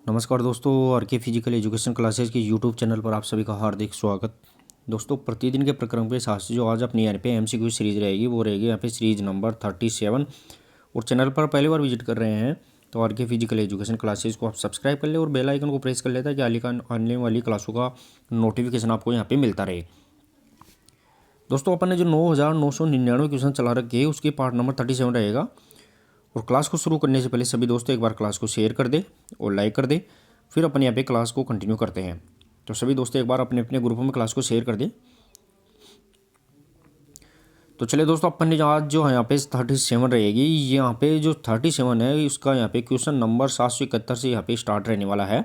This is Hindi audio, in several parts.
नमस्कार दोस्तों, आर के फिजिकल एजुकेशन क्लासेस की यूट्यूब चैनल पर आप सभी का हार्दिक स्वागत। दोस्तों, प्रतिदिन के प्रक्रम के साथ जो आज अपनी यहाँ पे एमसीक्यू सीरीज रहेगी वो रहेगी यहाँ पे सीरीज नंबर 37। और चैनल पर पहली बार विजिट कर रहे हैं तो आर के फिजिकल एजुकेशन क्लासेस को आप सब्सक्राइब कर ले और बेल आइकन को प्रेस कर लेता है कि आने वाली क्लासों का नोटिफिकेशन आपको यहाँ पे मिलता रहे। दोस्तों, अपन ने जो 9,999 क्वेश्चन चला रखे उसके पार्ट नंबर 37 रहेगा। और क्लास को शुरू करने से पहले सभी दोस्तों एक बार क्लास को शेयर कर दे और लाइक कर दे, फिर अपन यहाँ पे क्लास को कंटिन्यू करते हैं। तो सभी दोस्तों एक बार अपने अपने ग्रुपों में क्लास को शेयर कर दे। तो चलिए दोस्तों, अपन ने आज जो है यहाँ पे 37 रहेगी। यहाँ पे जो 37 है उसका यहाँ पे क्वेश्चन नंबर 771 से यहाँ पे स्टार्ट रहने वाला है।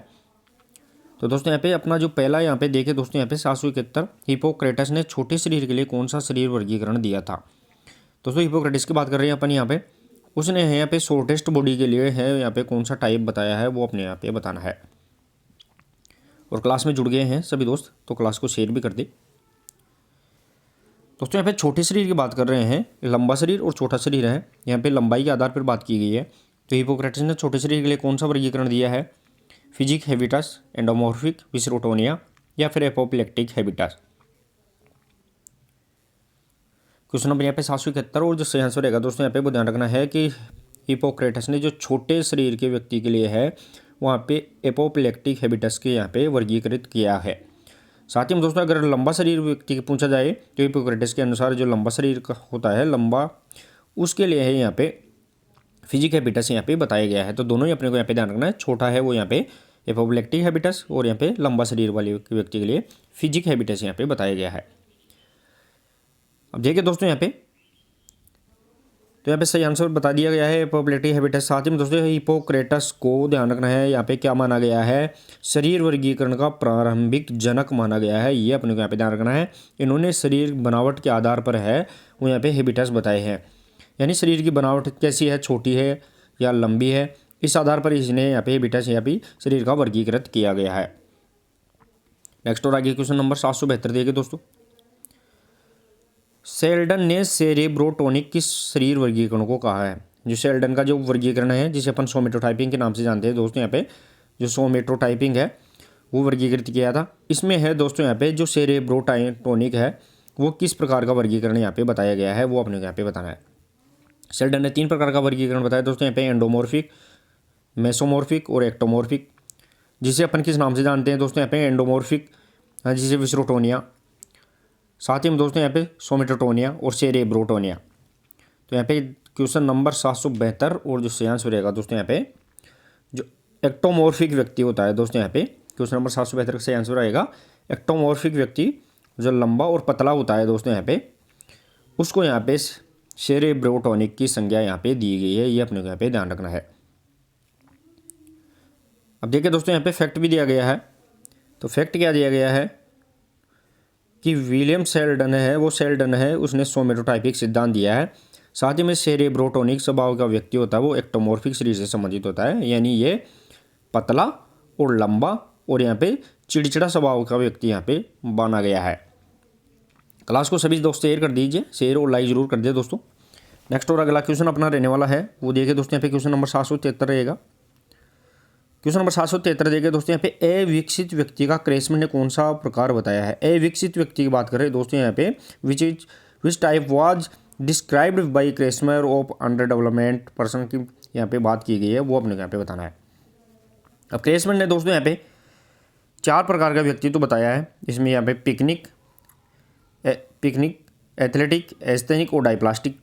तो दोस्तों यहाँ पे अपना जो पहला यहाँ पे देखे दोस्तों यहाँ पे 771, हिपोक्रेटस ने छोटे शरीर के लिए कौन सा शरीर वर्गीकरण दिया था। दोस्तों हिपोक्रेटस की बात कर रहे हैं अपन यहाँ पे। उसने यहाँ पे शॉर्टेस्ट बॉडी के लिए है यहाँ पे कौन सा टाइप बताया है वो अपने यहाँ पे बताना है। और क्लास में जुड़ गए हैं सभी दोस्त तो क्लास को शेयर भी कर दे। दोस्तों यहाँ पे छोटे शरीर की बात कर रहे हैं, लंबा शरीर और छोटा शरीर है। यहाँ पे लंबाई के आधार पर बात की गई है। तो हिपोक्रेटस ने छोटे शरीर के लिए कौन सा वर्गीकरण दिया है, फिजिक हैबिटस, एंडोमॉर्फिक, विसरोटोनिया या फिर एपोप्लेक्टिक हैबिटस। क्वेश्चन नंबर यहाँ पे 771 और जो सही आंसर रहेगा दोस्तों यहाँ पे वो ध्यान रखना है कि हिपोक्रेटस ने जो छोटे शरीर के व्यक्ति के लिए है वहाँ पे एपोप्लेक्टिक हैबिटस के यहाँ पे वर्गीकृत किया है। साथ ही में दोस्तों अगर लंबा शरीर व्यक्ति को पूछा जाए तो हिपोक्रेटस के अनुसार जो लंबा शरीर का होता है लंबा, उसके लिए है यहाँ पे फिजिक हैबिटस यहाँ पे बताया गया है। तो दोनों ही अपने को यहाँ पे ध्यान रखना है। छोटा है वो यहाँ पे एपोप्लेक्टिक हैबिटस और यहाँ पे लंबा शरीर वाले व्यक्ति के लिए फिजिक हैबिटस यहाँ पे बताया गया है। अब देखिए दोस्तों यहाँ पे तो यहाँ पे सही आंसर बता दिया गया है एपोप्लेक्टिक हैबिटस। साथ ही में दोस्तों हिपोक्रेटस को ध्यान रखना है यहाँ पे क्या माना गया है, शरीर वर्गीकरण का प्रारंभिक जनक माना गया है। ये अपने को यहाँ पे ध्यान रखना है। इन्होंने शरीर बनावट के आधार पर है वो यहाँ पे हैबिटस बताए हैं, यानी शरीर की बनावट कैसी है, छोटी है या लंबी है, इस आधार पर इसने यहाँ पे हैबिटस यहाँ पे शरीर का वर्गीकृत किया गया है। नेक्स्ट और आगे क्वेश्चन नंबर 772 देखिए दोस्तों। शेल्डन ने सेरेब्रोटोनिक किस शरीर वर्गीकरण को कहा है। जो शेल्डन का जो वर्गीकरण है जिसे अपन सोमेटोटाइपिंग के नाम से जानते हैं दोस्तों, यहाँ पे जो सोमेटोटाइपिंग है वो वर्गीकृत किया था। इसमें है दोस्तों यहाँ पे जो सेरेब्रोटोनिक है वो किस प्रकार का वर्गीकरण यहाँ पे बताया गया है वो अपने यहाँ पे बताना है। शेल्डन ने 3 प्रकार का वर्गीकरण बताया दोस्तों यहाँ पे, एंडोमॉर्फिक, मेसोमॉर्फिक और एक्टोमॉर्फिक। जिसे अपन किस नाम से जानते हैं दोस्तों यहाँ पे एंडोमॉर्फिक, जिसे विसरोटोनिया। साथ ही में दोस्तों यहाँ पे सोमेटोटोनिया और सेरेब्रोटोनिया। तो यहाँ पे क्वेश्चन नंबर 772 और जो सही आंसर रहेगा दोस्तों यहाँ पे जो एक्टोमॉर्फिक व्यक्ति होता है दोस्तों यहाँ पे क्वेश्चन नंबर 772 का सही आंसर आएगा एक्टोमॉर्फिक व्यक्ति जो लंबा और पतला होता है दोस्तों यहाँ पे उसको यहाँ पे सेरेब्रोटोनिक की संज्ञा यहाँ पे दी गई है। ये अपने को यहाँ पे ध्यान रखना है। अब देखिए दोस्तों यहाँ पे फैक्ट भी दिया गया है। तो फैक्ट क्या दिया गया है कि विलियम शेल्डन है वो शेल्डन है उसने सोमेटोटाइपिक सिद्धांत दिया है। साथ ही में सेरेब्रोटोनिक स्वभाव का व्यक्ति होता है वो एक्टोमॉर्फिक शरीर से संबंधित होता है, यानी ये पतला और लंबा और यहाँ पे चिड़चिड़ा स्वभाव का व्यक्ति यहाँ पे माना गया है। क्लास को सभी दोस्त शेयर कर दीजिए, शेयर और लाइक जरूर कर दिए दोस्तों। नेक्स्ट और अगला क्वेश्चन अपना रहने वाला है वो देखिए दोस्तों यहाँ पे क्वेश्चन नंबर 773 रहेगा। क्वेश्चन नंबर 773 देखिए दोस्तों यहाँ पे अविकसित व्यक्ति का क्रेसमैन ने कौन सा प्रकार बताया है। अविकसित व्यक्ति की बात कर रहे हैं दोस्तों यहाँ पे which type was described by Kretschmer of under development person की यहाँ पे बात की गई है वो अपने यहाँ पे बताना है। अब क्रेसमैन ने दोस्तों यहाँ पे 4 प्रकार का व्यक्तित्व बताया है। इसमें यहाँ पे पिकनिक, एथलेटिक, एस्थेनिक और डाइप्लास्टिक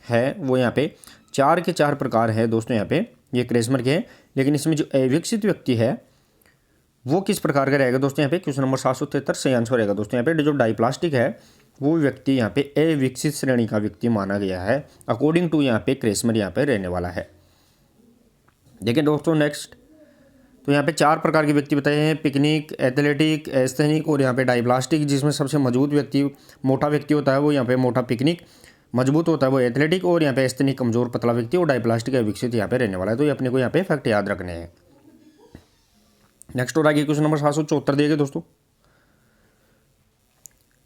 है। वो यहाँ पे 4 के 4 प्रकार है दोस्तों यहाँ पे ये क्रेसमैन के हैं। लेकिन इसमें जो अविकसित व्यक्ति है वो किस प्रकार का रहेगा दोस्तों यहाँ पे क्वेश्चन नंबर 773 सही आंसर रहेगा दोस्तों यहाँ पे जो डाइप्लास्टिक है वो व्यक्ति यहाँ पे अविकसित श्रेणी का व्यक्ति माना गया है अकॉर्डिंग टू यहाँ पे क्रेसमैन यहाँ पे रहने वाला है। देखिए दोस्तों नेक्स्ट तो यहाँ पे 4 प्रकार के व्यक्ति बताए हैं, पिकनिक, एथलेटिक, एस्थेनिक और यहाँ पे डाइप्लास्टिक। जिसमें सबसे मजबूत व्यक्ति मोटा व्यक्ति होता है वो यहाँ पे मोटा पिकनिक, मजबूत होता है वो एथलेटिक और यहाँ पे एस्थेनिक कमजोर पतला व्यक्ति और डाइप्लास्टिक विकसित यहाँ पे रहने वाला है। तो ये अपने को यहाँ पे फैक्ट याद रखने हैं। नेक्स्ट और आगे क्वेश्चन नंबर 774 देखिए दोस्तों।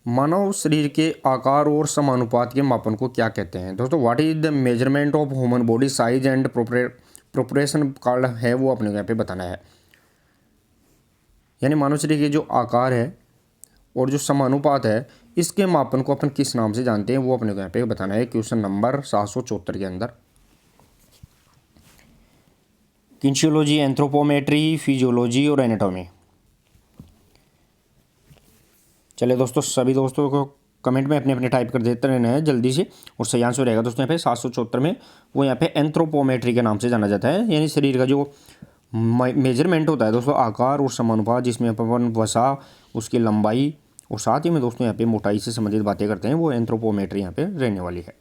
मानव शरीर के आकार और समानुपात के मापन को क्या कहते हैं दोस्तों। What is the measurement of human body size and proportion called है वो अपने को यहाँ पे बताना है। यानी मानव शरीर के जो आकार है और जो समानुपात है, इसके मापन को अपन किस नाम से जानते हैं, वो अपने को यहाँ पे बताना है क्वेश्चन नंबर 774 के अंदर। किंशियोलॉजी, एंथ्रोपोमेट्री, फिजियोलॉजी और एनाटॉमी। चलिए दोस्तों, सभी दोस्तों को कमेंट में अपने अपने टाइप कर देते रहना है जल्दी से, और सही आंसर रहेगा दोस्तों यहाँ पे 774 में, वो यहाँ पे एंथ्रोपोमेट्री के नाम से जाना जाता है। यानी शरीर का जो मेजरमेंट होता है दोस्तों, आकार और समानुपात, जिसमें अपन वसा, उसकी लंबाई और साथ ही में दोस्तों यहाँ पे मोटाई से संबंधित बातें करते हैं, वो एंथ्रोपोमेट्री यहाँ पे रहने वाली है।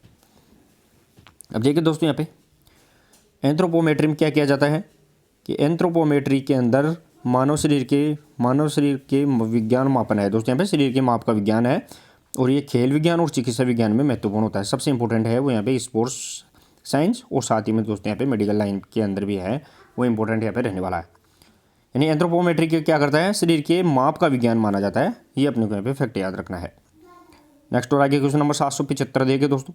अब देखिए दोस्तों, यहाँ पे एंथ्रोपोमेट्री में क्या किया जाता है कि एंथ्रोपोमेट्री के अंदर मानव शरीर के विज्ञान मापन है दोस्तों, यहाँ पे शरीर के माप का विज्ञान है, और ये खेल विज्ञान और चिकित्सा विज्ञान में महत्वपूर्ण होता है। सबसे इंपॉर्टेंट है वो यहाँ पे स्पोर्ट्स साइंस, और साथ ही में दोस्तों यहाँ पे मेडिकल लाइन के अंदर भी है, वो इंपॉर्टेंट यहाँ पे रहने वाला है। यानी एंथ्रोपोमेट्री के क्या करता है, शरीर के माप का विज्ञान माना जाता है। ये अपने को यहाँ पे फैक्ट याद रखना है। नेक्स्ट और आगे क्वेश्चन नंबर 775 देखिए दोस्तों,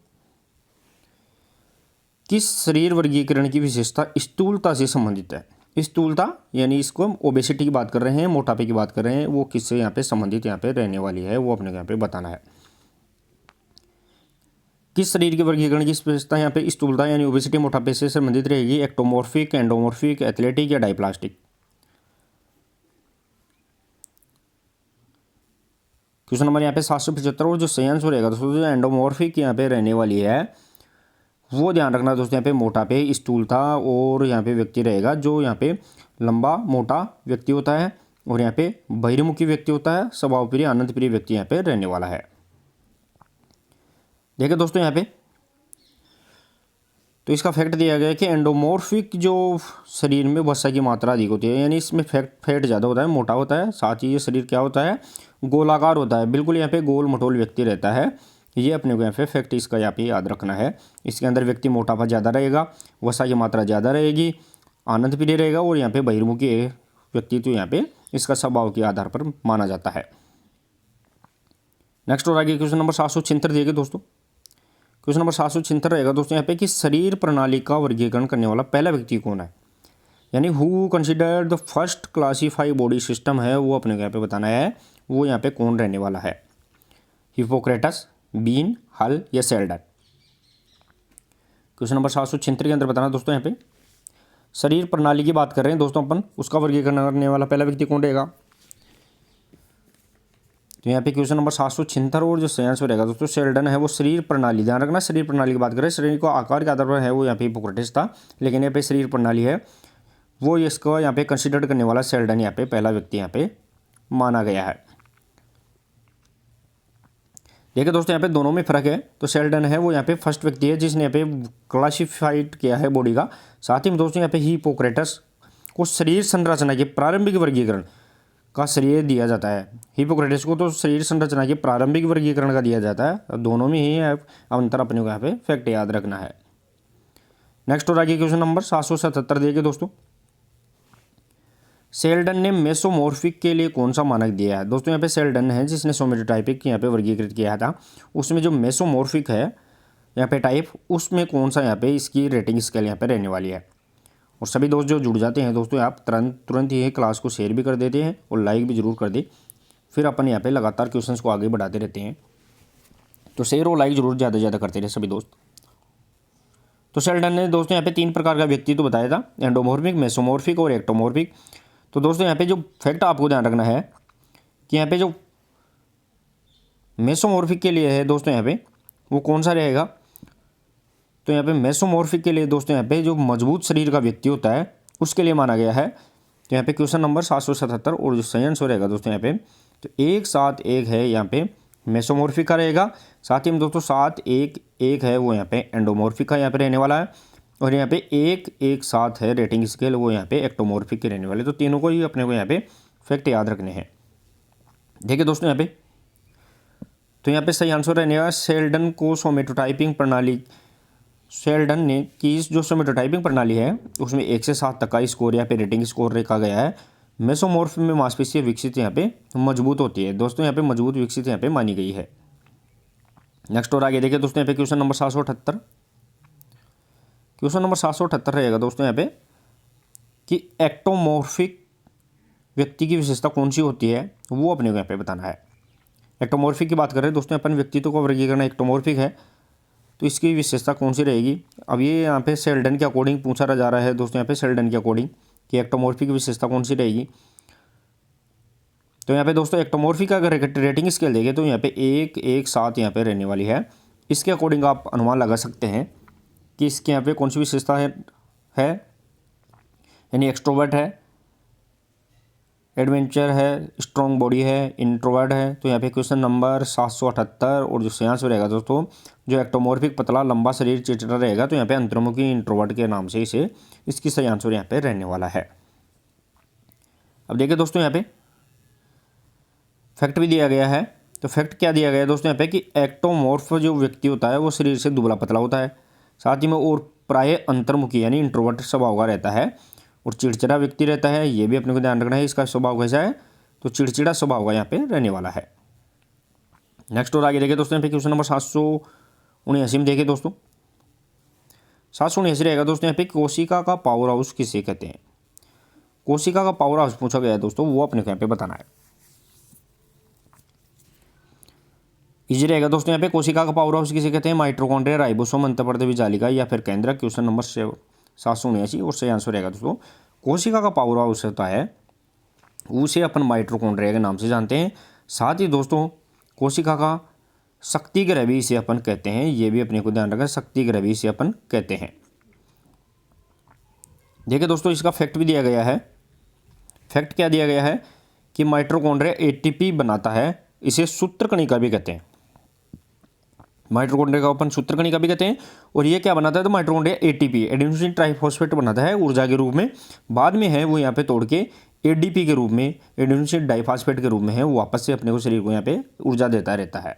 किस शरीर वर्गीकरण की विशेषता स्थूलता से संबंधित है। स्थूलता यानी इसको हम ओबेसिटी की बात कर रहे हैं, मोटापे की बात कर रहे हैं, वो किससे यहाँ पे संबंधित यहाँ पे रहने वाली है, वो अपने को यहाँ पे बताना है। किस शरीर के वर्गीकरण की विशेषता यहाँ पे स्थूलता यानी ओबेसिटी, मोटापे से संबंधित रहेगी। एक्टोमॉर्फिक, एंडोमॉर्फिक, एथलेटिक या डाइप्लास्टिक। क्वेश्चन नंबर यहाँ पे 775, और जो सही आंसर रहेगा दोस्तों, जो एंडोमॉर्फिक यहाँ पे रहने वाली है, वो ध्यान रखना दोस्तों, यहाँ पे मोटापे, स्थूलता और यहाँ पे व्यक्ति रहेगा जो यहाँ पे लंबा मोटा व्यक्ति होता है, और यहाँ पे बहिर्मुखी व्यक्ति होता है, स्वभाव प्रिय आनंद प्रिय व्यक्ति यहाँ पे रहने वाला है। देखिए दोस्तों यहाँ पे तो इसका फैक्ट दिया गया है कि एंडोमॉर्फिक जो शरीर में वसा की मात्रा अधिक होती है, यानी इसमें फैट ज़्यादा होता है, मोटा होता है, साथ ही ये शरीर क्या होता है, गोलाकार होता है, बिल्कुल यहाँ पे गोल मटोल व्यक्ति रहता है। ये अपने को यहाँ पे फैक्ट इसका यहाँ पे याद रखना है। इसके अंदर व्यक्ति मोटापा ज़्यादा रहेगा, वसा की मात्रा ज़्यादा रहेगी, आनंद प्रिय रहेगा, और यहाँ पे बहिर्मुखी व्यक्ति तो यहाँ पे इसका स्वभाव के आधार पर माना जाता है। नेक्स्ट और आगे क्वेश्चन नंबर 776 देखिए दोस्तों, क्वेश्चन नंबर 776 रहेगा दोस्तों यहाँ पे कि शरीर प्रणाली का वर्गीकरण करने वाला पहला व्यक्ति कौन है, यानी who considered the first classify body system है, वो अपने को यहाँ पे बताना है, वो यहाँ पे कौन रहने वाला है। हिपोक्रेटस, बीन, हल या सेल्डन। क्वेश्चन नंबर 776 के अंदर बताना दोस्तों, यहाँ पे शरीर प्रणाली की बात कर रहे हैं दोस्तों अपन, उसका वर्गीकरण करने वाला पहला व्यक्ति कौन रहेगा। तो यहाँ पे क्वेश्चन नंबर 776 और जो सही आंसर रहेगा दोस्तों सेल्डन है, वो शरीर प्रणाली, ध्यान रखना शरीर प्रणाली की बात करें, शरीर को आकार के आधार पर है वो यहाँ पे हिपोक्रेटिस था, लेकिन यहाँ पे शरीर प्रणाली है वो इसको यहाँ पे कंसिडर करने वाला सेल्डन यहाँ पे पहला व्यक्ति यहाँ पे माना गया है। देखिए दोस्तों यहाँ पे दोनों में फर्क है, तो सेल्डन है वो यहाँ पे फर्स्ट व्यक्ति है जिसने यहाँ पे क्लासिफाइड किया है बॉडी का। साथ ही में दोस्तों यहाँ पे हिपोक्रेटस को शरीर संरचना के प्रारंभिक वर्गीकरण का श्रेय दिया जाता है। हिपोक्रेटस को तो शरीर संरचना के प्रारंभिक वर्गीकरण का दिया जाता है, दोनों में ही अंतर अपने को यहाँ पे फैक्ट याद रखना है। नेक्स्ट और आगे क्वेश्चन नंबर 777 देखिए दोस्तों, सेल्डन ने मेसोमॉर्फिक के लिए कौन सा मानक दिया है। दोस्तों यहाँ पे सेल्डन है जिसने सोमेटोटाइपिक यहाँ पे वर्गीकृत किया था, उसमें जो मेसोमॉर्फिक है यहाँ पे टाइप, उसमें कौन सा यहाँ पे इसकी रेटिंग स्केल यहाँ पे रहने वाली है। और सभी दोस्त जो जुड़ जाते हैं दोस्तों, आप तुरंत ही क्लास को शेयर भी कर देते हैं और लाइक भी जरूर कर दें, फिर अपन यहाँ पे लगातार क्वेश्चंस को आगे बढ़ाते रहते हैं, तो शेयर और लाइक जरूर ज़्यादा से ज़्यादा करते रहे सभी दोस्त। तो सेल्डन ने दोस्तों यहाँ पे 3 प्रकार का व्यक्तित्व बताया था, एंडोमॉर्फिक, मेसोमॉर्फिक और एक्टोमॉर्फिक। तो दोस्तों यहाँ पे जो फैक्ट आपको ध्यान रखना है कि यहाँ पे जो मेसोमॉर्फिक के लिए है दोस्तों यहाँ पे वो कौन सा रहेगा। तो यहाँ पे मेसोमॉर्फिक के लिए दोस्तों यहाँ पे जो मजबूत शरीर का व्यक्ति होता है उसके लिए माना गया है। तो यहाँ पे क्वेश्चन नंबर 777 और जो सही आंसर रहेगा दोस्तों यहाँ पे तो 1-7-1 है यहाँ पे मेसोमॉर्फिक का रहेगा। साथ ही में दोस्तों 7-1-1 है वो यहाँ पे एंडोमॉर्फिक का यहाँ पे रहने वाला है, और यहाँ पे 1-1-7 है रेटिंग स्केल, वो यहाँ पे एक्टोमॉर्फिक के रहने वाले। तो तीनों को ही अपने को यहाँ पे फैक्ट याद रखने हैं। देखिए दोस्तों यहाँ पे तो यहाँ पे सही आंसर रहने वाला सेल्डन को सोमेटोटाइपिंग प्रणाली, सेल्डन ने की जो सोमेटोटाइपिंग प्रणाली है उसमें 1 से 7 तक का स्कोर यहाँ पे रेटिंग स्कोर रखा गया है। मेसोमॉर्फ में मांसपेशियाँ विकसित यहाँ पे मजबूत होती है दोस्तों, यहाँ पे मजबूत विकसित यहाँ पे मानी गई है। नेक्स्ट और आगे देखिए दोस्तों यहाँ पे क्वेश्चन नंबर 778, क्वेश्चन नंबर 778 रहेगा दोस्तों यहाँ पे कि एक्टोमॉर्फिक व्यक्ति की विशेषता कौन सी होती है वो अपने को यहाँ पे बताना है। एक्टोमॉर्फिक की बात करें दोस्तों, अपन व्यक्तित्व का वर्गीकरण एक्टोमॉर्फिक है, तो इसकी विशेषता कौन सी रहेगी। अब ये यहाँ पे शेल्डन के अकॉर्डिंग पूछा जा रहा है दोस्तों, यहाँ पे शेल्डन के अकॉर्डिंग कि एक्टोमॉर्फिक की विशेषता कौन सी रहेगी। तो यहाँ पे दोस्तों एक्टोमॉर्फिक का अगर रेटिंग स्केल देखें तो यहाँ पे 1, 1, 7 यहाँ पे रहने वाली है। इसके अकॉर्डिंग आप अनुमान लगा सकते हैं कि इसके यहाँ पे कौन सी विशेषता है यानी एक्सट्रोवर्ट है, एडवेंचर है, स्ट्रॉन्ग बॉडी है, इंट्रोवर्ट है। तो यहाँ पे क्वेश्चन नंबर 778 और जो सेंस रहेगा दोस्तों, जो एक्टोमॉर्फिक पतला लंबा शरीर चिड़चिड़ा रहेगा, तो यहाँ पे अंतर्मुखी इंट्रोवर्ट के नाम से इसे इसकी सही आंसर यहाँ पे रहने वाला है। अब देखिए दोस्तों यहाँ पे फैक्ट भी दिया गया है। तो फैक्ट क्या दिया गया है दोस्तों यहाँ पे कि एक्टोमॉर्फ जो व्यक्ति होता है वो शरीर से दुबला पतला होता है, साथ ही में और प्राय अंतर्मुखी यानी इंट्रोवर्ट स्वभाव का रहता है और चिड़चिड़ा व्यक्ति रहता है। ये भी अपने को ध्यान रखना है, इसका स्वभाव कैसा है, तो चिड़चिड़ा स्वभाव का यहाँ पे रहने वाला है। नेक्स्ट और आगे देखिए दोस्तों यहाँ पे क्वेश्चन नंबर 779 में देखिए दोस्तों, 779 रहेगा दोस्तों यहाँ पे कोशिका का पावर हाउस किसे कहते हैं। कोशिका का पावर हाउस पूछा गया है दोस्तों, वो अपने को यहाँ पे बताना है। इजी रहेगा दोस्तों यहाँ पे कोशिका का पावर हाउस किसे कहते हैं, माइटोकॉन्ड्रिया, राइबोसोम, अंतःपर्दवी जालिका या फिर केंद्रक। क्वेश्चन नंबर 779 और सही आंसर रहेगा दोस्तों कोशिका का पावर हाउस होता है उसे अपन माइटोकॉन्ड्रिया के नाम से जानते हैं। साथ ही दोस्तों कोशिका का शक्ति ग्रह भी इसे अपन कहते हैं, ये भी अपने को ध्यान रखना, शक्ति ग्रह भी इसे अपन कहते हैं। देखिए दोस्तों इसका फैक्ट भी दिया गया है। फैक्ट क्या दिया गया है कि माइटोकॉन्ड्रिया एटीपी बनाता है, इसे सूत्रकणिका भी कहते हैं। माइटोकॉन्ड्रिया का अपन सूत्रकणिका भी कहते हैं। और ये क्या बनाता है, तो माइटोकॉन्ड्रिया एटीपी एडेनोसिन ट्राइफॉस्फेट बनाता है ऊर्जा के रूप में, बाद में है वो यहाँ पे तोड़ के एडीपी के रूप में, एडेनोसिन डाइफॉस्फेट के रूप में है वो वापस से अपने को शरीर को यहाँ पे ऊर्जा देता रहता है।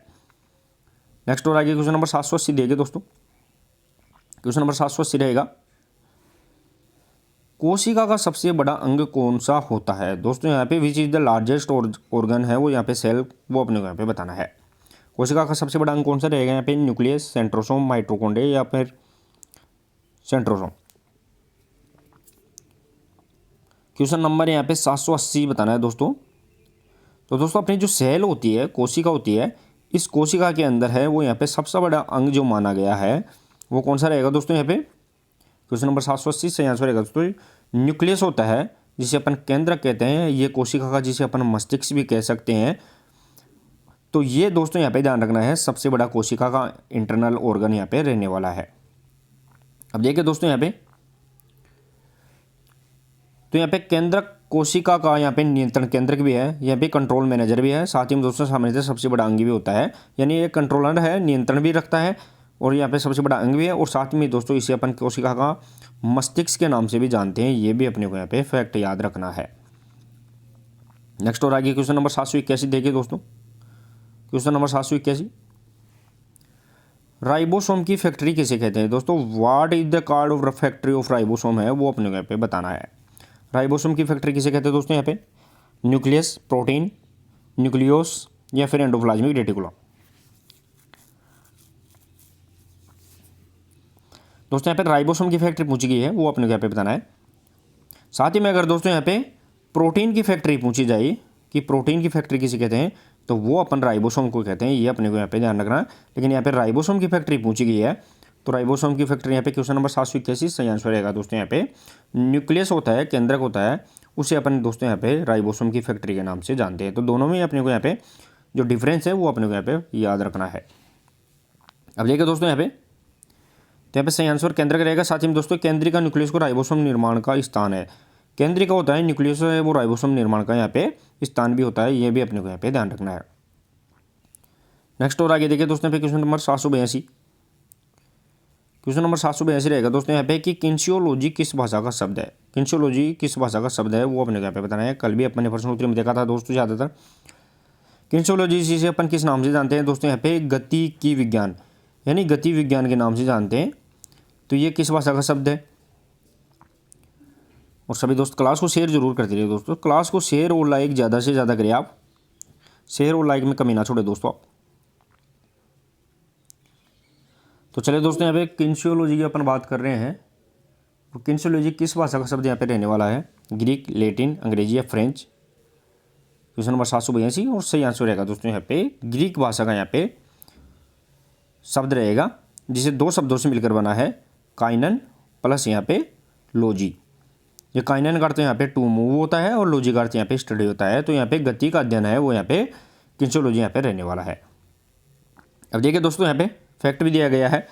नेक्स्ट और आगे क्वेश्चन नंबर 780 देंगे दोस्तों। क्वेश्चन नंबर 780 रहेगा कोशिका का सबसे बड़ा अंग कौन सा होता है। दोस्तों यहाँ पे which is the largest organ है वो यहाँ पे सेल, वो अपने को यहाँ पे बताना है। कोशिका का सबसे बड़ा अंग कौन सा रहेगा यहाँ पे, न्यूक्लियस, सेंट्रोसोम, माइटोकॉन्ड्रिया या फिर सेंट्रोसोम। क्वेश्चन नंबर यहाँ पे 780 बताना है दोस्तों। तो दोस्तों अपनी जो सेल होती है, कोशिका होती है, इस कोशिका के अंदर है वो यहाँ पे सबसे बड़ा अंग जो माना गया है वो कौन सा रहेगा दोस्तों यहाँ पे। क्वेश्चन नंबर 780 से आंसर रहेगा दोस्तों न्यूक्लियस होता है, जिसे अपन केंद्रक कहते हैं। ये कोशिका का जिसे अपन मस्तिष्क भी कह सकते हैं। तो ये दोस्तों यहाँ पे ध्यान रखना है, सबसे बड़ा कोशिका का इंटरनल ऑर्गन यहाँ पे रहने वाला है। अब देखिए दोस्तों यहाँ पे, तो यहाँ पे केंद्रक कोशिका का यहाँ पे नियंत्रण केंद्रक भी है, यहाँ पे कंट्रोल मैनेजर भी है, साथ ही में दोस्तों सामान्यतः सबसे बड़ा अंग भी होता है, यानी ये कंट्रोलर है, नियंत्रण भी रखता है और यहाँ पे सबसे बड़ा अंग भी है। और साथ में दोस्तों इसे अपन कोशिका का मस्तिष्क के नाम से भी जानते हैं, ये भी अपने को यहाँ पे फैक्ट याद रखना है। नेक्स्ट और आगे क्वेश्चन नंबर 781 देखिए दोस्तों। क्वेश्चन नंबर 781 राइबोसोम की फैक्ट्री किसे कहते हैं दोस्तों। What is the card of factory of ribosome है वो अपने को यहाँ पे बताना है। राइबोसोम की फैक्ट्री किसे कहते हैं दोस्तों यहाँ पे, न्यूक्लियस, प्रोटीन, न्यूक्लियोस या फिर एंडोप्लाज्मिक रेटिकुलम। दोस्तों यहाँ पे राइबोसोम की फैक्ट्री पूछी गई है, वो अपने को यहाँ पे बताना है। साथ ही में अगर दोस्तों यहाँ पे प्रोटीन की फैक्ट्री पूछी जाए कि प्रोटीन की फैक्ट्री किसे कहते हैं, तो वो अपन राइबोसोम को कहते हैं, ये अपने को यहाँ पे ध्यान रखना। लेकिन यहाँ पे राइबोसोम की फैक्ट्री पूछी गई है, तो राइबोसोम की फैक्ट्री यहाँ पे क्वेश्चन नंबर 781 सही आंसर रहेगा दोस्तों। यहाँ पे न्यूक्लियस होता है, केंद्रक होता है, उसे अपन दोस्तों यहाँ पे राइबोसोम की फैक्ट्री के नाम से जानते हैं। तो दोनों में अपने को यहाँ पे जो डिफरेंस है वो अपने को यहाँ पे याद रखना है। अब देखिए दोस्तों यहाँ पे, तो यहाँ पे सही आंसर केंद्रक रहेगा। साथ ही में दोस्तों केंद्रिका न्यूक्लियस को राइबोसोम निर्माण का स्थान है। केंद्रिका होता है, न्यूक्लियस है वो राइबोसोम निर्माण का यहाँ पे स्थान भी होता है, ये भी अपने को यहाँ पे ध्यान रखना है। नेक्स्ट और आगे देखिए दोस्तों यहाँ पे क्वेश्चन नंबर 782। क्वेश्चन नंबर 782 रहेगा दोस्तों यहाँ पे कि किन्सियोलॉजी किस भाषा का शब्द है। किन्सियोलॉजी किस भाषा का शब्द है वो अपने को यहाँ पे बताना है। कल भी अपन ने प्रश्न उत्तर में देखा था दोस्तों ज़्यादातर। किन्सियोलॉजी जिसे अपन किस नाम से जानते हैं दोस्तों यहाँ पे, गति की विज्ञान यानी गति विज्ञान के नाम से जानते हैं। तो ये किस भाषा का शब्द है। और सभी दोस्त क्लास को शेयर जरूर करते रहिए दोस्तों, क्लास को शेयर और लाइक ज़्यादा से ज़्यादा करिए आप, शेयर और लाइक में कमी ना छोड़े दोस्तों। तो चलिए दोस्तों यहाँ पे किन्सियोलॉजी की अपन बात कर रहे हैं। तो किन्सियोलॉजी किस भाषा का शब्द यहाँ पे रहने वाला है, ग्रीक, लैटिन, अंग्रेजी या फ्रेंच। क्वेश्चन नंबर 782 और सही आंसर रहेगा दोस्तों यहाँ पे ग्रीक भाषा का यहाँ पे शब्द रहेगा जिसे दो शब्दों से मिलकर बना है, काइनन प्लस यहाँ पे लॉजी। ये काइनन का अर्थ यहाँ पे टू मूव होता है और लॉजी का अर्थ यहाँ पे स्टडी होता है। तो यहाँ पे गति का अध्ययन है वो यहाँ पे किंसियोलॉजी यहाँ पे रहने वाला है। अब देखिए दोस्तों यहाँ पे फैक्ट भी दिया गया है।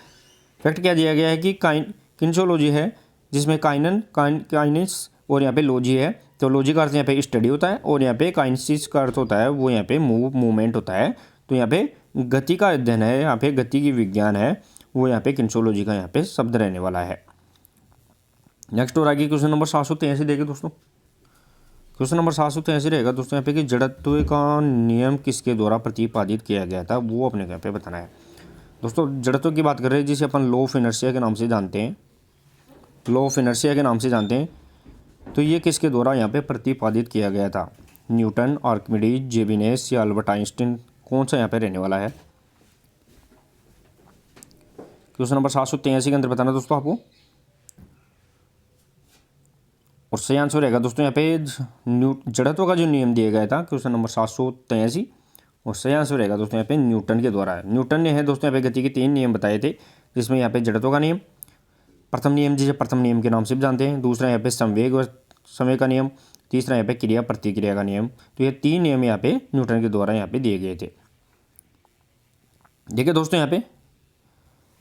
फैक्ट क्या दिया गया है कि किंसियोलॉजी है जिसमें काइनेस और यहाँ पे लॉजी है। तो लॉजी का अर्थ यहाँ पे स्टडी होता है और यहाँ पे काइनेसिस का अर्थ होता है वो यहाँ पे मूवमेंट होता है। तो यहाँ पे गति का अध्ययन है, यहाँ पे गति की विज्ञान है वो यहाँ पे किंसियोलॉजी का यहाँ पे शब्द रहने वाला है। नेक्स्ट और आगे क्वेश्चन नंबर 783 देखिए दोस्तों। क्वेश्चन नंबर 783 रहेगा दोस्तों यहाँ पे कि जड़त्व का नियम किसके द्वारा प्रतिपादित किया गया था वो अपने यहाँ पे बताना है। दोस्तों जड़त्व की बात कर रहे हैं जिसे अपन लॉ ऑफ इनर्शिया के नाम से जानते हैं, लॉ ऑफ इनर्शिया के नाम से जानते हैं। तो ये किसके द्वारा यहाँ पे प्रतिपादित किया गया था? न्यूटन, आर्किमिडीज, जेबिनेस या अल्बर्ट आइंस्टीन? कौन सा यहाँ पे रहने वाला है? क्वेश्चन नंबर 783 के अंदर बताना दोस्तों आपको। और सही आंसर रहेगा दोस्तों यहाँ पे जड़त्व का जो नियम दिया गया था क्वेश्चन नंबर 783 और सही आंसर रहेगा दोस्तों यहाँ पे न्यूटन के द्वारा है। न्यूटन ने है दोस्तों यहाँ पे गति के 3 नियम बताए थे जिसमें यहाँ पे जड़त्व का नियम, प्रथम नियम जिसे प्रथम नियम के नाम से भी जानते हैं, दूसरा यहाँ पे संवेग और समय का नियम, तीसरा यहाँ पे क्रिया प्रतिक्रिया का नियम। तो ये 3 नियम यहाँ पे न्यूटन के द्वारा यहाँ पे दिए गए थे। देखिए दोस्तों यहाँ पे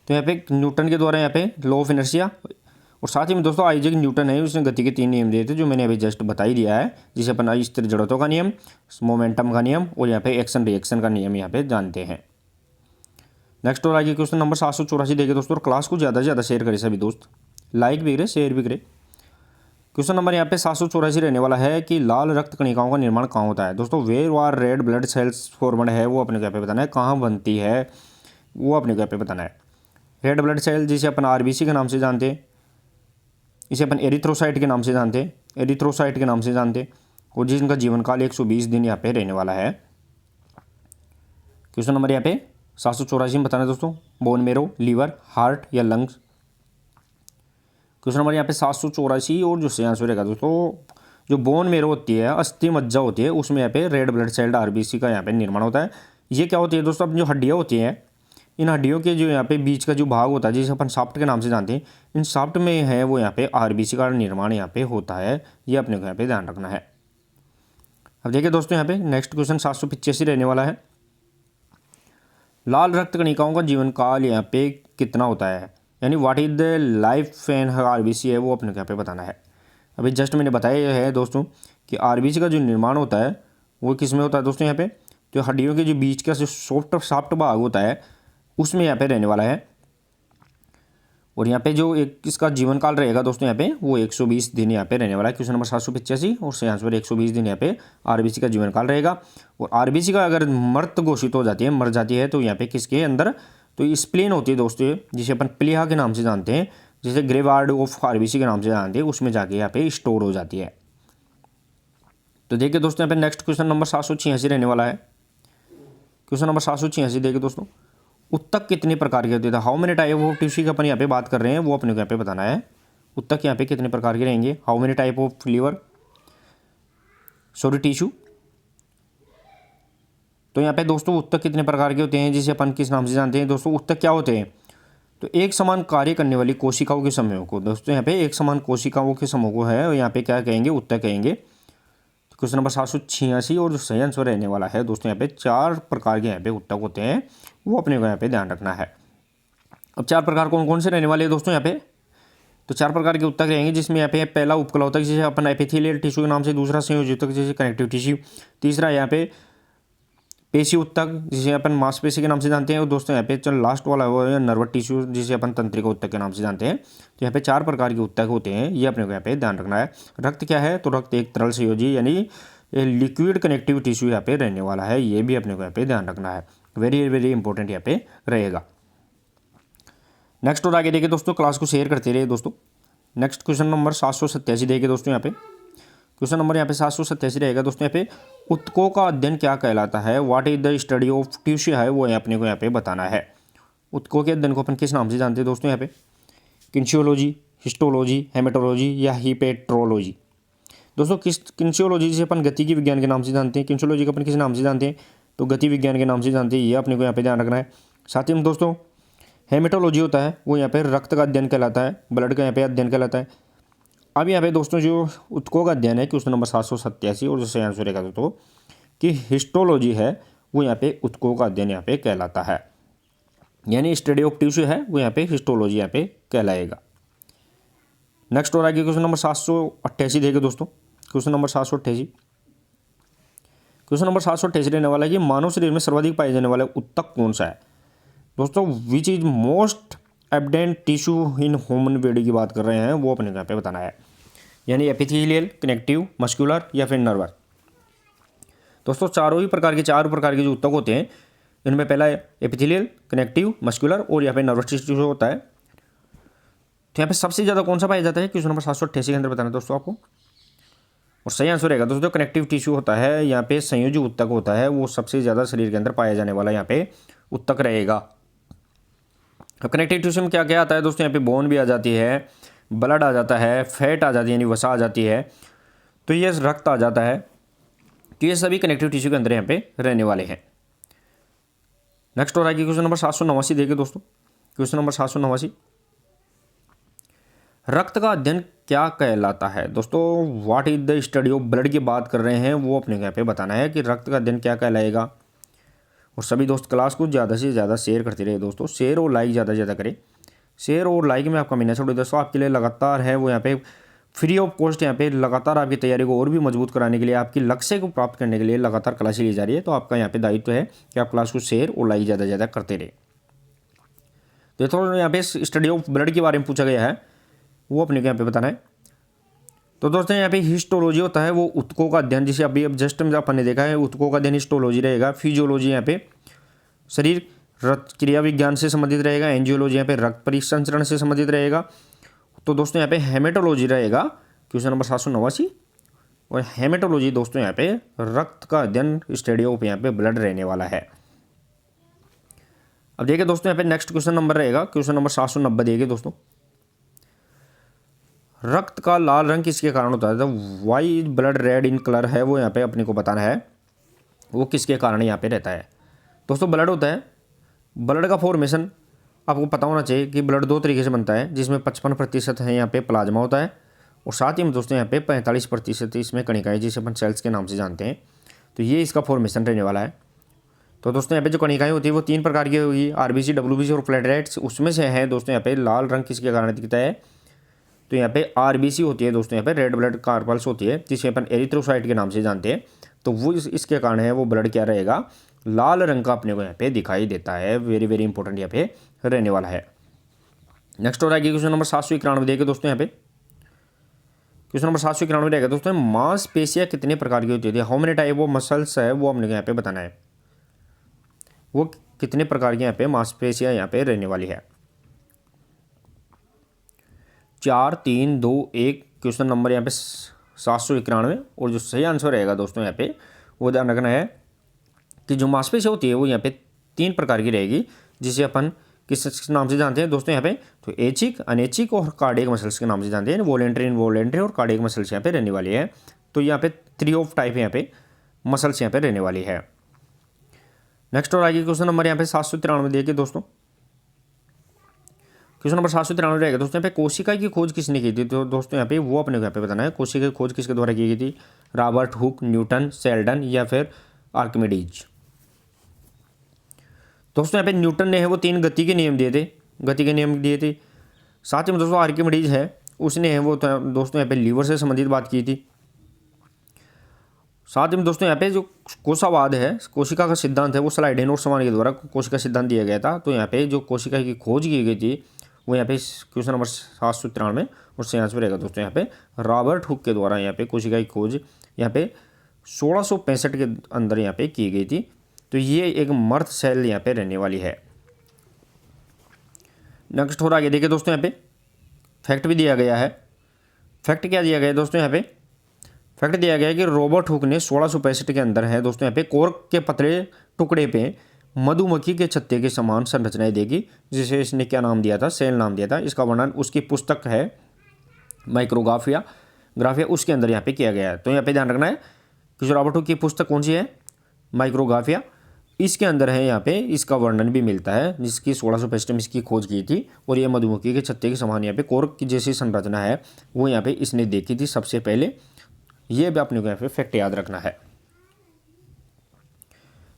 तो यहाँ पे न्यूटन के द्वारा यहाँ पे लॉ ऑफ इनर्शिया और साथ ही में दोस्तों आइजैक न्यूटन है उसने गति के 3 नियम दिए थे जो मैंने अभी जस्ट बता ही दिया है, जिसे अपन स्थिर जड़त्व का नियम, मोमेंटम का नियम और यहाँ पे एक्शन रिएक्शन का नियम यहाँ पे जानते हैं। नेक्स्ट और आगे क्वेश्चन नंबर 784 देखिए दोस्तों। क्लास को ज़्यादा से ज़्यादा शेयर करें सभी दोस्त, लाइक भी करें शेयर भी करें। क्वेश्चन नंबर यहाँ पे 784 रहने वाला है कि लाल रक्त कणिकाओं का निर्माण कहाँ होता है? दोस्तों where are red blood cells formed है वो अपने को यहाँ पे बताना है, कहाँ बनती है वो अपने को यहाँ पे बताना है। रेड ब्लड सेल जिसे अपन आरबीसी के नाम से जानते हैं, इसे अपन एरिथ्रोसाइट के नाम से जानते हैं, एरिथ्रोसाइट के नाम से जानते हैं और जिनका जीवन काल 120 दिन यहाँ पे रहने वाला है। क्वेश्चन नंबर यहाँ पे 784 में बताना है दोस्तों, बोन मेरो, लीवर, हार्ट या लंग्स? क्वेश्चन नंबर यहाँ पे 784 और जो सही आंसर रहेगा दोस्तों, जो बोन मेरो होती है, अस्थि मज्जा होती है, उसमें यहाँ पे रेड ब्लड सेल आरबीसी का यहाँ पे निर्माण होता है। ये क्या होती है दोस्तों, अपनी जो हड्डियाँ होती हैं, इन हड्डियों के जो यहाँ पे बीच का जो भाग होता है जिसे अपन शाफ्ट के नाम से जानते हैं, इन शाफ्ट में है वो यहाँ पे आरबीसी का निर्माण यहाँ पे होता है। ये अपने को यहाँ पे ध्यान रखना है। अब देखिए दोस्तों यहाँ पे नेक्स्ट क्वेश्चन 785 रहने वाला है। लाल रक्त कणिकाओं का जीवन काल यहाँ पे कितना होता है, यानी what is the life fan RBC है वो अपने को यहाँ पे बताना है। अभी जस्ट मैंने बताया है दोस्तों कि आरबीसी का जो निर्माण होता है वो किस में होता है दोस्तों, यहाँ पे जो हड्डियों के जो बीच का जो शाफ्ट भाग होता है उसमें यहाँ पे रहने वाला है। और यहाँ पे जो एक इसका जीवन काल रहेगा दोस्तों यहाँ पे वो 120 दिन यहाँ पे रहने वाला है। क्वेश्चन नंबर 785 और सही आंसर 120 दिन यहाँ पे आरबीसी का जीवन काल रहेगा। और आरबीसी का अगर मृत घोषित हो जाती है, मर जाती है, तो यहाँ पे किसके अंदर, तो स्प्लीन होती है दोस्तों जिसे अपन प्लीहा के नाम से जानते हैं, जिसे ग्रेवार्ड ऑफ आरबीसी के नाम से जानते हैं, उसमें जाके यहाँ पे स्टोर हो जाती है। तो देखिए दोस्तों यहाँ पे नेक्स्ट क्वेश्चन नंबर 786 रहने वाला है। क्वेश्चन नंबर 786 देखिए दोस्तों, उत्तक कितने प्रकार के होते थे? How many type of tissue की अपन यहाँ पे बात कर रहे हैं वो अपने को यहाँ पे बताना है। उत्तक यहाँ पे कितने प्रकार के रहेंगे? How many type of liver, sorry tissue. तो यहाँ पे दोस्तों उत्तक कितने प्रकार के होते हैं जिसे अपन किस नाम से जानते हैं? दोस्तों उत्तक क्या होते हैं? तो एक समान कार्य करने वाली कोशिकाओं के समूह को, दोस्तों यहाँ पे एक समान कोशिकाओं के समूह को है और यहाँ पे क्या कहेंगे? उत्तक कहेंगे। क्वेश्चन नंबर 786 और जो सही आंसर रहने वाला है दोस्तों यहाँ पे 4 प्रकार के यहाँ पे उत्तक होते हैं वो अपने को यहाँ पे ध्यान रखना है। अब 4 प्रकार कौन कौन से रहने वाले हैं दोस्तों यहाँ पे? तो 4 प्रकार के उत्तक रहेंगे जिसमें यहाँ पे पहला उपकला उत्तक जिसे अपन एपिथेलियल टिश्यू के नाम से, दूसरा संयोजी उत्तक जिसे कनेक्टिव टिश्यू, तीसरा यहाँ पे पेशी उत्तक जिसे अपन मांसपेशी के नाम से जानते हैं, और दोस्तों यहाँ पे चल लास्ट वाला वो है नर्व टिश्यू जिसे अपन तंत्रिका उत्तक के नाम से जानते हैं। तो यहाँ पे 4 प्रकार के उत्तक होते हैं, ये अपने को यहाँ पे ध्यान रखना है। रक्त क्या है? तो रक्त एक तरल संयोजी यानी लिक्विड कनेक्टिव टिश्यू यहाँ पे रहने वाला है, ये भी अपने को यहाँ पे ध्यान रखना है। वेरी वेरी इंपॉर्टेंट यहाँ पे रहेगा। नेक्स्ट और आगे देखिए दोस्तों, क्लास को शेयर करते रहिए दोस्तों। नेक्स्ट क्वेश्चन नंबर 787 देखिए दोस्तों यहाँ पे। क्वेश्चन नंबर यहाँ पे 787 रहेगा दोस्तों। यहाँ पे उत्तकों का अध्ययन क्या कहलाता है? What is the study of tissue है वो अपने को यहाँ पे बताना है। उत्तकों के अध्ययन को अपन किस नाम से जानते हैं दोस्तों यहाँ पे? किंसियोलॉजी, हिस्टोलॉजी, हेमेटोलॉजी या हिपेट्रोलॉजी? दोस्तों किन्सियोलॉजी जिसे अपन गति की विज्ञान के नाम से जानते हैं, किन्सियोलॉजी को अपन किस नाम से जानते हैं, तो गति विज्ञान के नाम से जानते हैं, ये अपने को यहाँ पे ध्यान रखना है। साथ ही में दोस्तों हेमेटोलॉजी होता है वो यहाँ पे रक्त का अध्ययन कहलाता है, ब्लड का यहाँ पे अध्ययन कहलाता है। अब यहाँ पे दोस्तों जो उत्कों का अध्ययन है क्वेश्चन नंबर 787 और जैसे आंसर रहेगा दोस्तों कि हिस्टोलॉजी है वो यहाँ पे उत्कों का अध्ययन यहाँ पे कहलाता है, यानी स्टडी ऑफ टिश्यू है वो यहाँ पे हिस्टोलॉजी यहाँ पे कहलाएगा। नेक्स्ट और आगे क्वेश्चन नंबर 788 देखिए दोस्तों, क्वेश्चन नंबर 788, क्वेश्चन नंबर 788 रहने वाला है कि मानव शरीर में सर्वाधिक पाए जाने वाला उत्तक कौन सा है। दोस्तों which is most abundant tissue in human body की बात कर रहे हैं, वो अपने यहाँ पे बताना है, यानी एपिथेलियल, कनेक्टिव, मस्कुलर या फिर नर्वस। दोस्तों चार प्रकार के जो उत्तक होते हैं इनमें पहला है एपिथेलियल, कनेक्टिव, मस्कुलर और यहाँ पे नर्वस टिश्यू होता है। तो यहाँ पे सबसे ज़्यादा कौन सा पाया जाता है क्वेश्चन नंबर 788 के अंदर बताना है दोस्तों आपको, और सही आंसर रहेगा दोस्तों कनेक्टिव टिश्यू होता है, यहाँ पे संयोजी उत्तक होता है वो सबसे ज़्यादा शरीर के अंदर पाया जाने वाला यहाँ पे उत्तक रहेगा। अब कनेक्टिव टिश्यू में क्या क्या आता है दोस्तों, यहाँ पे बोन भी आ जाती है, ब्लड आ जाता है, फैट आ जाती है यानी वसा आ जाती है, तो ये रक्त आ जाता है, तो ये सभी कनेक्टिव टिश्यू के अंदर यहाँ पे रहने वाले हैं। नेक्स्ट और आगे क्वेश्चन नंबर 789 देखिए दोस्तों, क्वेश्चन नंबर 789, रक्त का अध्ययन क्या कहलाता है। दोस्तों what is the study of blood की बात कर रहे हैं, वो अपने यहाँ पे बताना है कि रक्त का अध्ययन क्या कहलाएगा। और सभी दोस्त क्लास को ज़्यादा से ज़्यादा शेयर करते रहे दोस्तों, शेयर और लाइक ज़्यादा से ज़्यादा करें। शेयर और लाइक में आपका महीना छोड़ो दोस्तों, आपके लिए लगातार है वो यहाँ पे फ्री ऑफ कॉस्ट यहाँ पे लगातार आपकी तैयारी को और भी मजबूत कराने के लिए, आपकी लक्ष्य को प्राप्त करने के लिए लगातार क्लासें ली जा रही है। तो आपका यहाँ पे दायित्व है कि आप क्लास को शेयर और लाइक ज़्यादा से ज़्यादा करते रहे। दोस्तों यहाँ पे स्टडी ऑफ ब्लड के बारे में पूछा गया है, वो अपने को यहाँ पे बताना है। तो दोस्तों यहाँ पे हिस्टोलॉजी होता है वो उत्कों का अध्ययन, जिसे अभी अब जस्ट में अपन ने देखा है उत्कों का अध्ययन हिस्टोलॉजी रहेगा। फिजियोलॉजी यहाँ पे शरीर क्रिया विज्ञान से संबंधित रहेगा। एंजियोलॉजी यहाँ पे रक्त परिसंचरण से संबंधित रहेगा। तो दोस्तों यहाँ पे हेमेटोलॉजी रहेगा क्वेश्चन नंबर 789, और हेमेटोलॉजी दोस्तों यहाँ पे रक्त का अध्ययन स्टडी ऑफ यहाँ पे ब्लड रहने वाला है। अब देखिए दोस्तों यहाँ पे नेक्स्ट क्वेश्चन नंबर रहेगा क्वेश्चन नंबर 790 देखिए दोस्तों, रक्त का लाल रंग किसके कारण होता है। तो why blood red in colour है वो यहाँ पे अपने को बताना है, वो किसके कारण यहाँ पे रहता है। दोस्तों ब्लड होता है, ब्लड का फॉर्मेशन आपको पता होना चाहिए कि ब्लड दो तरीके से बनता है, जिसमें 55% है यहाँ पे प्लाज्मा होता है, और साथ ही में दोस्तों यहाँ पे 45% इसमें कणिकाएं जिसे अपन सेल्स के नाम से जानते हैं। तो ये इसका फॉर्मेशन रहने वाला है। तो दोस्तों यहाँ पे जो कणिकाएं होती है वो 3 प्रकार की होगी, आरबीसी, डब्ल्यूबीसी और प्लेटलेट्स। उसमें से है दोस्तों यहाँ पे लाल रंग किसके कारण दिखता है, तो यहाँ पे आरबीसी होती है दोस्तों, यहाँ पे रेड ब्लड कार्पल्स होती है जिसे अपन एरिथ्रोसाइट के नाम से जानते हैं। तो वो इसके कारण है वो ब्लड क्या रहेगा, लाल रंग का अपने को यहाँ पे दिखाई देता है। वेरी वेरी इंपॉर्टेंट यहाँ पे रहने वाला है। नेक्स्ट और आगे क्वेश्चन नंबर 791 देखिए दोस्तों, यहाँ पे क्वेश्चन नंबर 791 रहेगा दोस्तों, मांसपेशियाँ कितने प्रकार की होती है, how many type of muscles है वो अपने को यहाँ पे बताना है, वो कितने प्रकार की यहाँ पे मांसपेशियाँ यहाँ पे रहने वाली है। 4, 3, 2, 1 क्वेश्चन नंबर यहाँ पे 791, और जो सही आंसर रहेगा दोस्तों यहाँ पे वो ध्यान रखना है कि जो मांसपेशियाँ होती है वो यहाँ पे 3 प्रकार की रहेगी, जिसे अपन किस नाम से जानते हैं दोस्तों यहाँ पे, तो ऐच्छिक, अनैच्छिक और कार्डियक मसल्स के नाम से जानते हैं। वॉलेंट्री, इनवॉलेंट्री और कार्डियक मसल्स यहाँ पे रहने वाली है। तो यहाँ पे 3 ऑफ टाइप यहाँ पे मसल्स यहाँ पे रहने वाली है। नेक्स्ट और आगे क्वेश्चन नंबर यहाँ पे 793 देखिए दोस्तों, क्वेश्चन नंबर 793 रहेगा दोस्तों, यहाँ पे कोशिका की खोज किसने की थी। तो दोस्तों यहाँ पे वो अपने को यहाँ पे बताना है, कोशिका की खोज किसके द्वारा की गई थी, रॉबर्ट हुक, न्यूटन, शेल्डन या फिर आर्किमिडीज। दोस्तों यहाँ पे न्यूटन ने है वो 3 गति के नियम दिए थे, साथ ही में दोस्तों आर्किमिडीज है उसने है वो दोस्तों यहाँ पे लीवर से संबंधित बात की थी। साथ ही में दोस्तों यहाँ पे जो कोशावाद है, कोशिका का सिद्धांत है, वो स्लाइडेन और समान के द्वारा कोशिका सिद्धांत दिया गया था। तो यहाँ पे जो कोशिका की खोज की गई थी वो यहाँ पे क्वेश्चन नंबर 793 और सही आंसर रहेगा दोस्तों यहाँ पे रॉबर्ट हुक के द्वारा यहाँ पे कोशिका की खोज यहाँ पे 1665 के अंदर यहाँ पे की गई थी। तो ये एक मर्द सेल यहाँ पे रहने वाली है। नेक्स्ट हो आगे देखिए दोस्तों, यहाँ पे फैक्ट भी दिया गया है। फैक्ट क्या दिया गया है दोस्तों, यहाँ पे फैक्ट दिया गया है कि रॉबर्ट हुक ने 1665 के अंदर है दोस्तों यहाँ पे कॉर्क के पतले टुकड़े पे मधुमक्खी के छत्ते के समान संरचनाएं देगी, जिसे इसने क्या नाम दिया था, सेल नाम दिया था। इसका वर्णन उसकी पुस्तक है माइक्रोग्राफिया, ग्राफिया उसके अंदर यहाँ पे किया गया है। तो यहाँ पे ध्यान रखना है कि जो रॉबर्ट हुक की पुस्तक कौन सी है, माइक्रोग्राफिया, इसके अंदर है यहाँ पे इसका वर्णन भी मिलता है, जिसकी 1665 में इसकी खोज की थी। और ये मधुमक्खी के छत्ते के समान यहाँ पे कोर्क की जैसी संरचना है वो यहाँ पे इसने देखी थी सबसे पहले। ये भी अपने को यहाँ पे फैक्ट याद रखना है।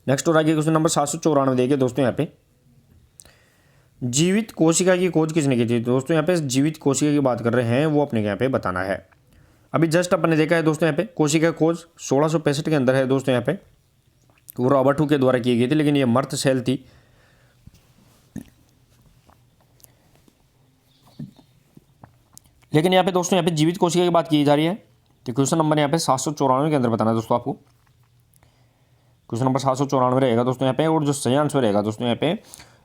नेक्स्ट और आगे क्वेश्चन नंबर 794 देखिए दोस्तों, यहाँ पे जीवित कोशिका की खोज किसने की थी। दोस्तों यहाँ पे जीवित कोशिका की बात कर रहे हैं, वो अपने यहाँ पे बताना है। अभी जस्ट अपन ने देखा है दोस्तों यहाँ पे कोशिका खोज 1665 के अंदर है दोस्तों, यहाँ पे वो रॉबर्ट हुक के द्वारा की गई थी, लेकिन ये मर्त सेल थी। लेकिन यहाँ पे दोस्तों यहाँ पे जीवित कोशिका की बात की जा रही है। तो क्वेश्चन नंबर यहाँ पे 794 के अंदर बताना है दोस्तों आपको। क्वेश्चन नंबर 794 रहेगा दोस्तों यहाँ पे, और जो सही आंसर रहेगा दोस्तों यहाँ पे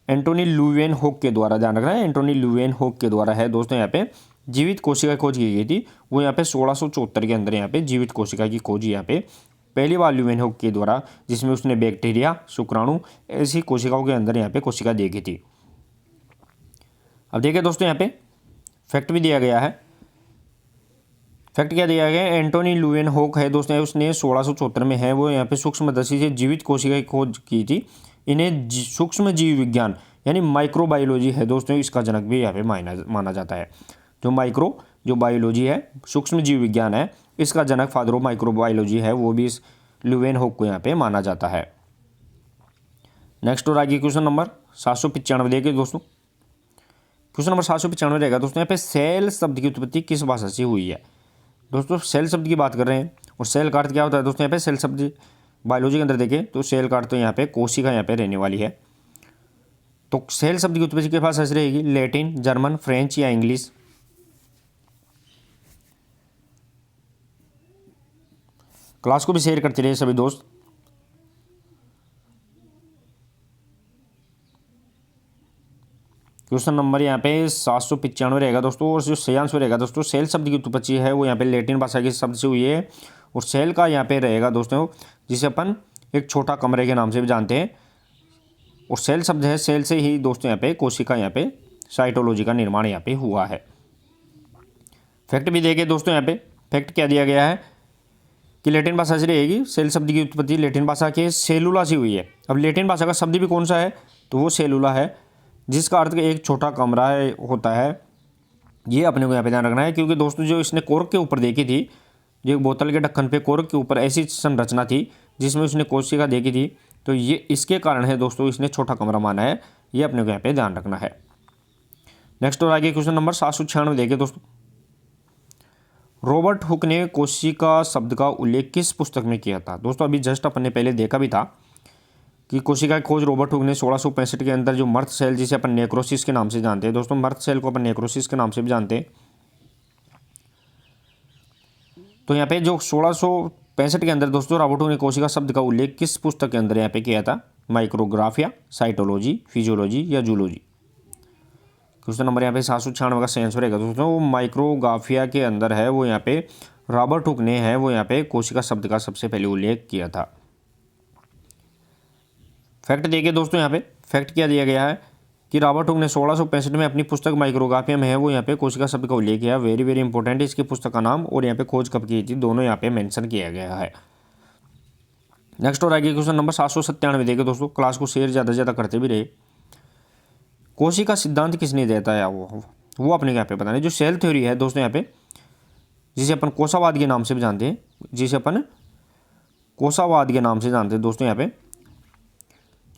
एंटोनी ल्यूवेनहोक के द्वारा, ध्यान रखना है एंटोनी ल्यूवेनहोक के द्वारा है दोस्तों यहाँ पे जीवित कोशिका खोज की गई थी। वो यहाँ पे 1674 के अंदर यहाँ पे जीवित कोशिका की खोज यहाँ पे पहली बार ल्यूवेनहोक के द्वारा, जिसमें उसने बैक्टीरिया, शुक्राणु ऐसी कोशिकाओं के अंदर यहाँ पे कोशिका देखी थी। अब देखिए दोस्तों यहाँ पे फैक्ट भी दिया गया है। फैक्ट क्या दिया गया है, एंटोनी ल्यूवेनहोक है दोस्तों, उसने 1674 में है वो यहाँ पे सूक्ष्मदर्शी से जीवित कोशिका की खोज की थी। इन्हें सूक्ष्म जीव विज्ञान यानी माइक्रोबायोलॉजी है दोस्तों, इसका जनक भी यहाँ पे माना जाता है। जो बायोलॉजी है, सूक्ष्म जीव विज्ञान है, इसका जनक फादर ऑफ माइक्रोबायोलॉजी है, वो भी इस ल्यूवेनहोक को यहाँ पे माना जाता है। नेक्स्ट और आगे क्वेश्चन नंबर 795 देखिए दोस्तों। क्वेश्चन नंबर 795 रहेगा दोस्तों, यहाँ पे सेल शब्द की उत्पत्ति किस भाषा से हुई है। दोस्तों सेल शब्द की बात कर रहे हैं, और सेल का अर्थ क्या होता है दोस्तों, यहाँ पे सेल शब्द बायोलॉजी के अंदर देखें तो सेल का अर्थ तो यहाँ पे कोशिका यहाँ पे रहने वाली है। तो सेल शब्द की उत्पत्ति किस भाषा से रहेगी, लैटिन, जर्मन, फ्रेंच या इंग्लिश। क्लास को भी शेयर करते रहिए सभी दोस्त। क्वेश्चन नंबर यहाँ पे 795 रहेगा दोस्तों, और जो सही आंसर रहेगा दोस्तों सेल शब्द की उत्पत्ति है वो यहाँ पे लैटिन भाषा के शब्द से हुई है। और सेल का यहाँ पे रहेगा दोस्तों जिसे अपन एक छोटा कमरे के नाम से भी जानते हैं, और सेल शब्द है, सेल से ही दोस्तों यहाँ पे कोशिका यहाँ पे साइटोलॉजी का निर्माण यहाँ पे हुआ है। फैक्ट भी देखिए दोस्तों, यहाँ पे फैक्ट क्या दिया गया है कि लैटिन भाषा से रहेगी, सेल शब्द की उत्पत्ति लैटिन भाषा के सेलुला से हुई है। अब लैटिन भाषा का शब्द भी कौन सा है, तो वो सेलुला है, जिसका अर्थ एक छोटा कमरा होता है। ये अपने को यहाँ पे ध्यान रखना है, क्योंकि दोस्तों जो इसने कोर्क के ऊपर देखी थी, जो बोतल के ढक्कन पे कोर्क के ऊपर ऐसी संरचना थी जिसमें उसने कोशिका देखी थी, तो ये इसके कारण है दोस्तों इसने छोटा कमरा माना है। ये अपने को यहाँ पे ध्यान रखना है। नेक्स्ट और आगे क्वेश्चन नंबर 796 देखिए दोस्तों। रॉबर्ट हुक ने कोशिका शब्द का उल्लेख किस पुस्तक में किया था। दोस्तों अभी जस्ट अपन ने पहले देखा भी था कि कोशिका की खोज रॉबर्ट हुक ने 1665 के अंदर जो मर्त सेल, जिसे अपन नेक्रोसिस के नाम से जानते हैं दोस्तों, मर्त सेल को अपन नेक्रोसिस के नाम से भी जानते हैं। तो यहाँ पे जो 1665 के अंदर दोस्तों रॉबर्ट हुक ने कोशिका शब्द का उल्लेख किस पुस्तक के अंदर यहाँ पे किया था, माइक्रोग्राफिया, साइटोलॉजी, फिजियोलॉजी या जूलॉजी। क्वेश्चन नंबर यहाँ पे 796 का सही आंसर रहेगा दोस्तों, वो माइक्रोग्राफिया के अंदर है, वो यहाँ पे रॉबर्ट हुक ने है वो यहाँ पे कोशिका शब्द का सबसे पहले उल्लेख किया था। फैक्ट देखिए दोस्तों, यहाँ पे फैक्ट क्या दिया गया है कि रॉबर्ट हुक ने 1665 में अपनी पुस्तक माइक्रोग्राफिया में है वो यहाँ पे कोशिका शब्द का उल्लेख किया। वेरी वेरी इंपॉर्टेंट है इसकी पुस्तक का नाम और यहाँ पे खोज कब की थी, दोनों यहाँ पे मेंशन किया गया है। नेक्स्ट और आगे क्वेश्चन नंबर 797 देखिए दोस्तों, क्लास को शेयर ज़्यादा से ज़्यादा करते भी रहे। कोशिका सिद्धांत किसने देता है वो अपने यहाँ पे बताना है। जो सेल थ्योरी है दोस्तों यहाँ पे, जिसे अपन कोशावाद के नाम से भी जानते हैं, जिसे अपन कोशावाद के नाम से जानते हैं दोस्तों यहाँ पे,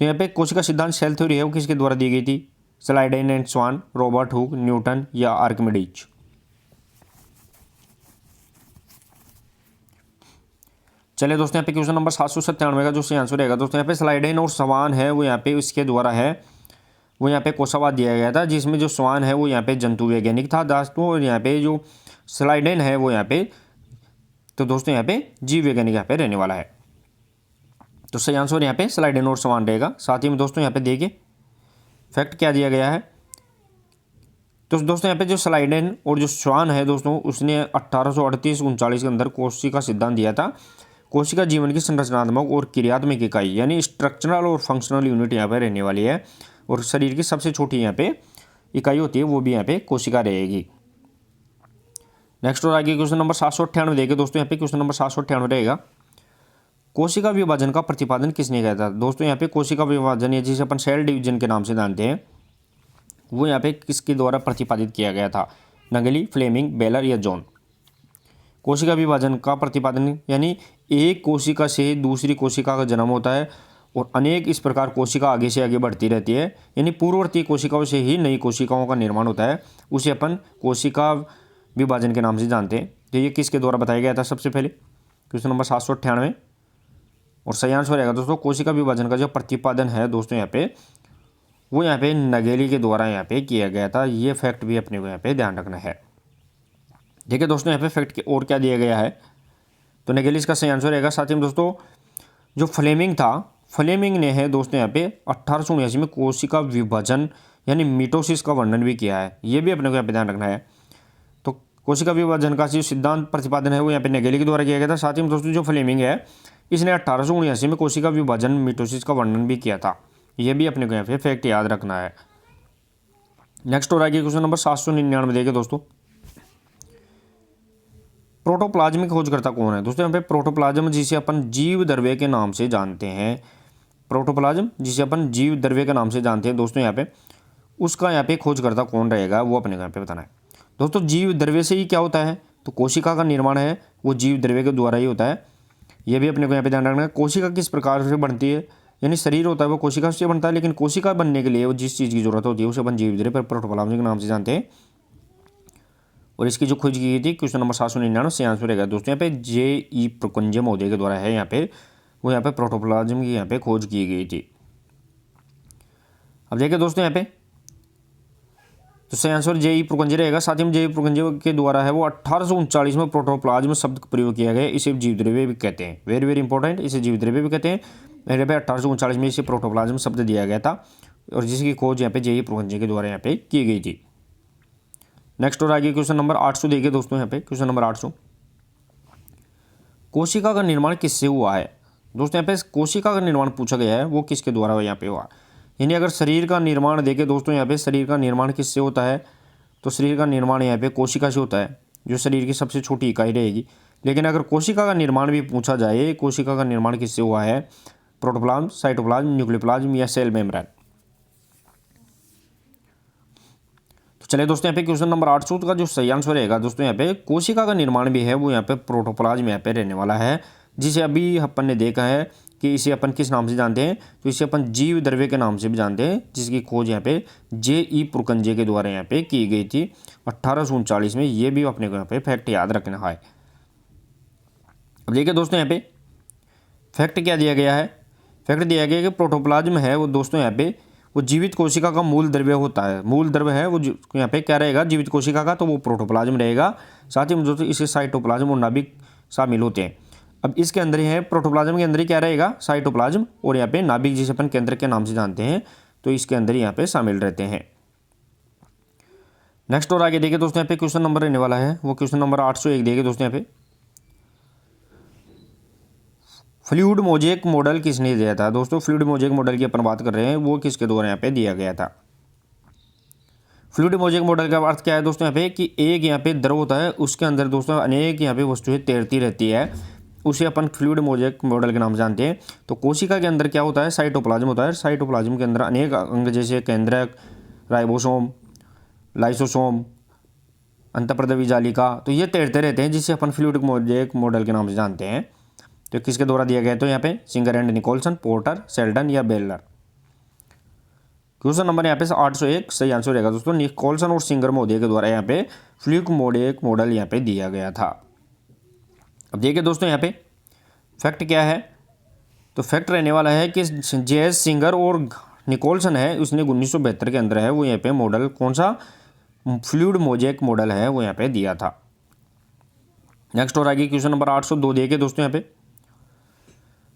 तो यहाँ पे कोशिका सिद्धांत सेल थ्योरी है वो किसके द्वारा दी गई थी, Schleiden and Schwann, Robert Hooke, Newton या आर्किमिडीज। चलिए दोस्तों यहाँ पे क्वेश्चन नंबर 797 का जो सही आंसर रहेगा दोस्तों यहाँ पे स्लाइडेन और स्वान है वो यहाँ पे इसके द्वारा है, वो यहाँ पे कोशावाद दिया गया था, जिसमें जो स्वान है वो यहाँ पे जंतु वैज्ञानिक था दोस्तों, और यहाँ पे जो स्लाइडेन है वो यहाँ पे तो दोस्तों यहाँ पे जीव वैज्ञानिक यहाँ पे रहने वाला है। तो सही आंसर यहाँ पे स्लाइडेन और स्वान रहेगा। साथ ही में दोस्तों यहाँ पे देखिए फैक्ट क्या दिया गया है, तो दोस्तों यहाँ पे जो स्लाइडेन और जो स्वान है दोस्तों, उसने 1838-39 के अंदर कोशिका सिद्धांत दिया था। कोशिका जीवन की संरचनात्मक और क्रियात्मक इकाई यानी स्ट्रक्चरल और फंक्शनल यूनिट यहाँ पर रहने वाली है, और शरीर की सबसे छोटी यहाँ पे इकाई होती है वो भी यहाँ पे कोशिका रहेगी। नेक्स्ट और आगे क्वेश्चन नंबर 798 देखिए दोस्तों, यहाँ पे क्वेश्चन नंबर 798 रहेगा, कोशिका विभाजन का प्रतिपादन किसने किया था। दोस्तों यहाँ पे कोशिका विभाजन या जिसे अपन सेल डिवीजन के नाम से जानते हैं, वो यहाँ पे किसके द्वारा प्रतिपादित किया गया था। नगेली, फ्लेमिंग, बेलर या जॉन। कोशिका विभाजन का प्रतिपादन यानी एक कोशिका से दूसरी कोशिका का जन्म होता है और अनेक इस प्रकार कोशिका आगे से आगे बढ़ती रहती है, यानी पूर्ववर्ती कोशिकाओं से ही नई कोशिकाओं का निर्माण होता है, उसे अपन कोशिका विभाजन के नाम से जानते हैं। तो ये किसके द्वारा बताया गया था सबसे पहले, क्वेश्चन नंबर 798। और सही आंसर रहेगा दोस्तों, कोशिका विभाजन का जो प्रतिपादन है दोस्तों यहाँ पे, वो यहाँ पे नगेली के द्वारा यहाँ पे किया गया था। ये फैक्ट भी अपने को यहाँ पे ध्यान रखना है। देखिए दोस्तों यहाँ पे फैक्ट और क्या दिया गया है, तो नगेली इसका सही आंसर रहेगा। साथ ही में दोस्तों जो फ्लेमिंग था, फ्लेमिंग ने है दोस्तों यहाँ पे 1879 में कोशिका विभाजन यानी मिटोसिस का वर्णन भी किया है। ये भी अपने को यहाँ पे ध्यान रखना है। तो कोशिका विभाजन का जो सिद्धांत प्रतिपादन है वो यहाँ पे नगेली के द्वारा किया गया था। साथ ही में दोस्तों जो फ्लेमिंग है, इसने 1879 में कोशिका विभाजन मिटोसिस का वर्णन भी किया था। ये भी अपने को यहाँ पे फैक्ट याद रखना है। नेक्स्ट और आगे क्वेश्चन नंबर 799 देखिए दोस्तों, प्रोटोप्लाज्म की खोजकर्ता कौन है। दोस्तों यहाँ पे प्रोटोप्लाज्म जिसे अपन जीव द्रव्य के नाम से जानते हैं, प्रोटोप्लाज्म जिसे अपन जीव द्रव्य के नाम से जानते हैं दोस्तों यहाँ पे, उसका यहाँ पे खोजकर्ता कौन रहेगा वो अपने को यहाँ पे बताना है। दोस्तों जीव द्रव्य से ही क्या होता है, तो कोशिका का निर्माण है वो जीव द्रव्य के द्वारा ही होता है। ये भी अपने को यहाँ पे ध्यान रखना है। कोशिका किस प्रकार से बनती है, यानी शरीर होता है वो कोशिका से बनता है, लेकिन कोशिका बनने के लिए वो जिस चीज़ की जरूरत होती है उसे अपन जीव द्रव्य प्रोटोप्लाज्म के नाम से जानते हैं। और इसकी जो खोज की गई थी क्वेश्चन नंबर 799 से आंसर रहेगा दोस्तों यहाँ पे J.E. प्रुकंजे महोदय के द्वारा है। यहाँ पे वो यहाँ पे प्रोटोप्लाज्म की यहाँ पे खोज की गई थी। अब देखिए दोस्तों यहाँ पे तो सही आंसर J.E. प्रुकंजे रहेगा। साथ ही में J.E. प्रुकंजे के द्वारा है वो 1839 में प्रोटोप्लाज्म शब्द का प्रयोग किया गया। इसे जीव द्रव्य भी कहते हैं, वेरी वेरी इंपॉर्टेंट, इसे जीव द्रव्य भी कहते हैं। मेरे पे 1839 में इसे प्रोटोप्लाज्म शब्द दिया गया था और जिसकी खोज यहाँ पे J.E. प्रुकंजे के द्वारा यहाँ पे की गई थी। नेक्स्ट और आगे क्वेश्चन नंबर 800 देखिए दोस्तों यहाँ पे क्वेश्चन नंबर 800, कोशिका का निर्माण किससे हुआ है। दोस्तों यहाँ पे कोशिका का निर्माण पूछा गया है, वो किसके द्वारा यहाँ पे हुआ। यानी अगर शरीर का निर्माण देखें दोस्तों यहाँ पे शरीर का निर्माण किससे होता है, तो शरीर का निर्माण यहाँ पे कोशिका से होता है, जो शरीर की सबसे छोटी इकाई रहेगी। लेकिन अगर कोशिका का निर्माण भी पूछा जाए, कोशिका का निर्माण किससे हुआ है, प्रोटोप्लाज्म, साइटोप्लाज्म, न्यूक्लियोप्लाज्म या सेल मेम्ब्रेन। तो चलिए दोस्तों यहाँ पे क्वेश्चन नंबर 800 का जो सही आंसर रहेगा दोस्तों यहाँ पे कोशिका का निर्माण भी है वो यहाँ पे प्रोटोप्लाज्म यहाँ पे रहने वाला है, जिसे अभी अपन ने देखा है कि इसे अपन किस नाम से जानते हैं, तो इसे अपन जीव द्रव्य के नाम से भी जानते हैं, जिसकी खोज यहाँ पे J.E. प्रुकंजे के द्वारा यहाँ पे की गई थी 1839 में। ये भी अपने को यहाँ पे फैक्ट याद रखना है। अब देखिए दोस्तों यहाँ पे फैक्ट क्या दिया गया है, फैक्ट दिया गया कि प्रोटोप्लाज्म है वो दोस्तों यहाँ पे वो जीवित कोशिका का मूल द्रव्य होता है। मूल द्रव्य है वो यहाँ पे क्या रहेगा, जीवित कोशिका का, तो वो प्रोटोप्लाज्म रहेगा। साथ ही में दोस्तों इसके साइटोप्लाज्म और नाभिक शामिल होते हैं। अब इसके अंदर ही है, प्रोटोप्लाज्म के अंदर ही क्या रहेगा, साइटोप्लाज्म, और यहाँ पे नाभिक जिसे अपन केंद्र के नाम से जानते हैं, तो इसके अंदर ही यहाँ पे शामिल रहते हैं। नेक्स्ट और आगे देखिए दोस्तों यहाँ पे क्वेश्चन नंबर रहने वाला है वो क्वेश्चन नंबर 801 देखिए दोस्तों यहाँ पे, फ्लूइड मोजेक मॉडल किसने दिया था। दोस्तों फ्लूइड मोजेक मॉडल की अपन बात कर रहे हैं, वो किसके द्वारा यहाँ पे दिया गया था। फ्लूइड मोजेक मॉडल का अर्थ क्या है दोस्तों यहाँ पे कि एक यहाँ पे द्रव होता है, उसके अंदर दोस्तों अनेक यहाँ पे वस्तुएं तैरती रहती है, उसे अपन फ्लूइड मोजेक मॉडल के नाम से जानते हैं। तो कोशिका के अंदर क्या होता है, साइटोप्लाज्म होता है। साइटोप्लाज्म के अंदर अनेक अंग जैसे केंद्रक, राइबोसोम, लाइसोसोम, अंतःप्रद्रवी जालिका, तो ये तैरते रहते हैं, जिसे अपन फ्लूइड मोजेक मॉडल के नाम से जानते हैं। तो किसके द्वारा दिया गया है, तो यहाँ पे Singer and Nicolson, Porter, Seldon या बेलर। क्वेश्चन नंबर यहाँ पे 801 सही आंसर रहेगा दोस्तों, निकोलसन और सिंगर महोदय के द्वारा यहाँ पे फ्लूइड मोजेक मॉडल यहाँ पे दिया गया था। अब देखिए दोस्तों यहाँ पे फैक्ट क्या है, तो फैक्ट रहने वाला है कि J.S. सिंगर और निकोलसन है, उसने 1972 के अंदर है वो यहाँ पे मॉडल कौन सा फ्लूइड मोजेक मॉडल है वो यहाँ पे दिया था। नेक्स्ट और आगे क्वेश्चन नंबर 802 देखिए दोस्तों यहाँ पे,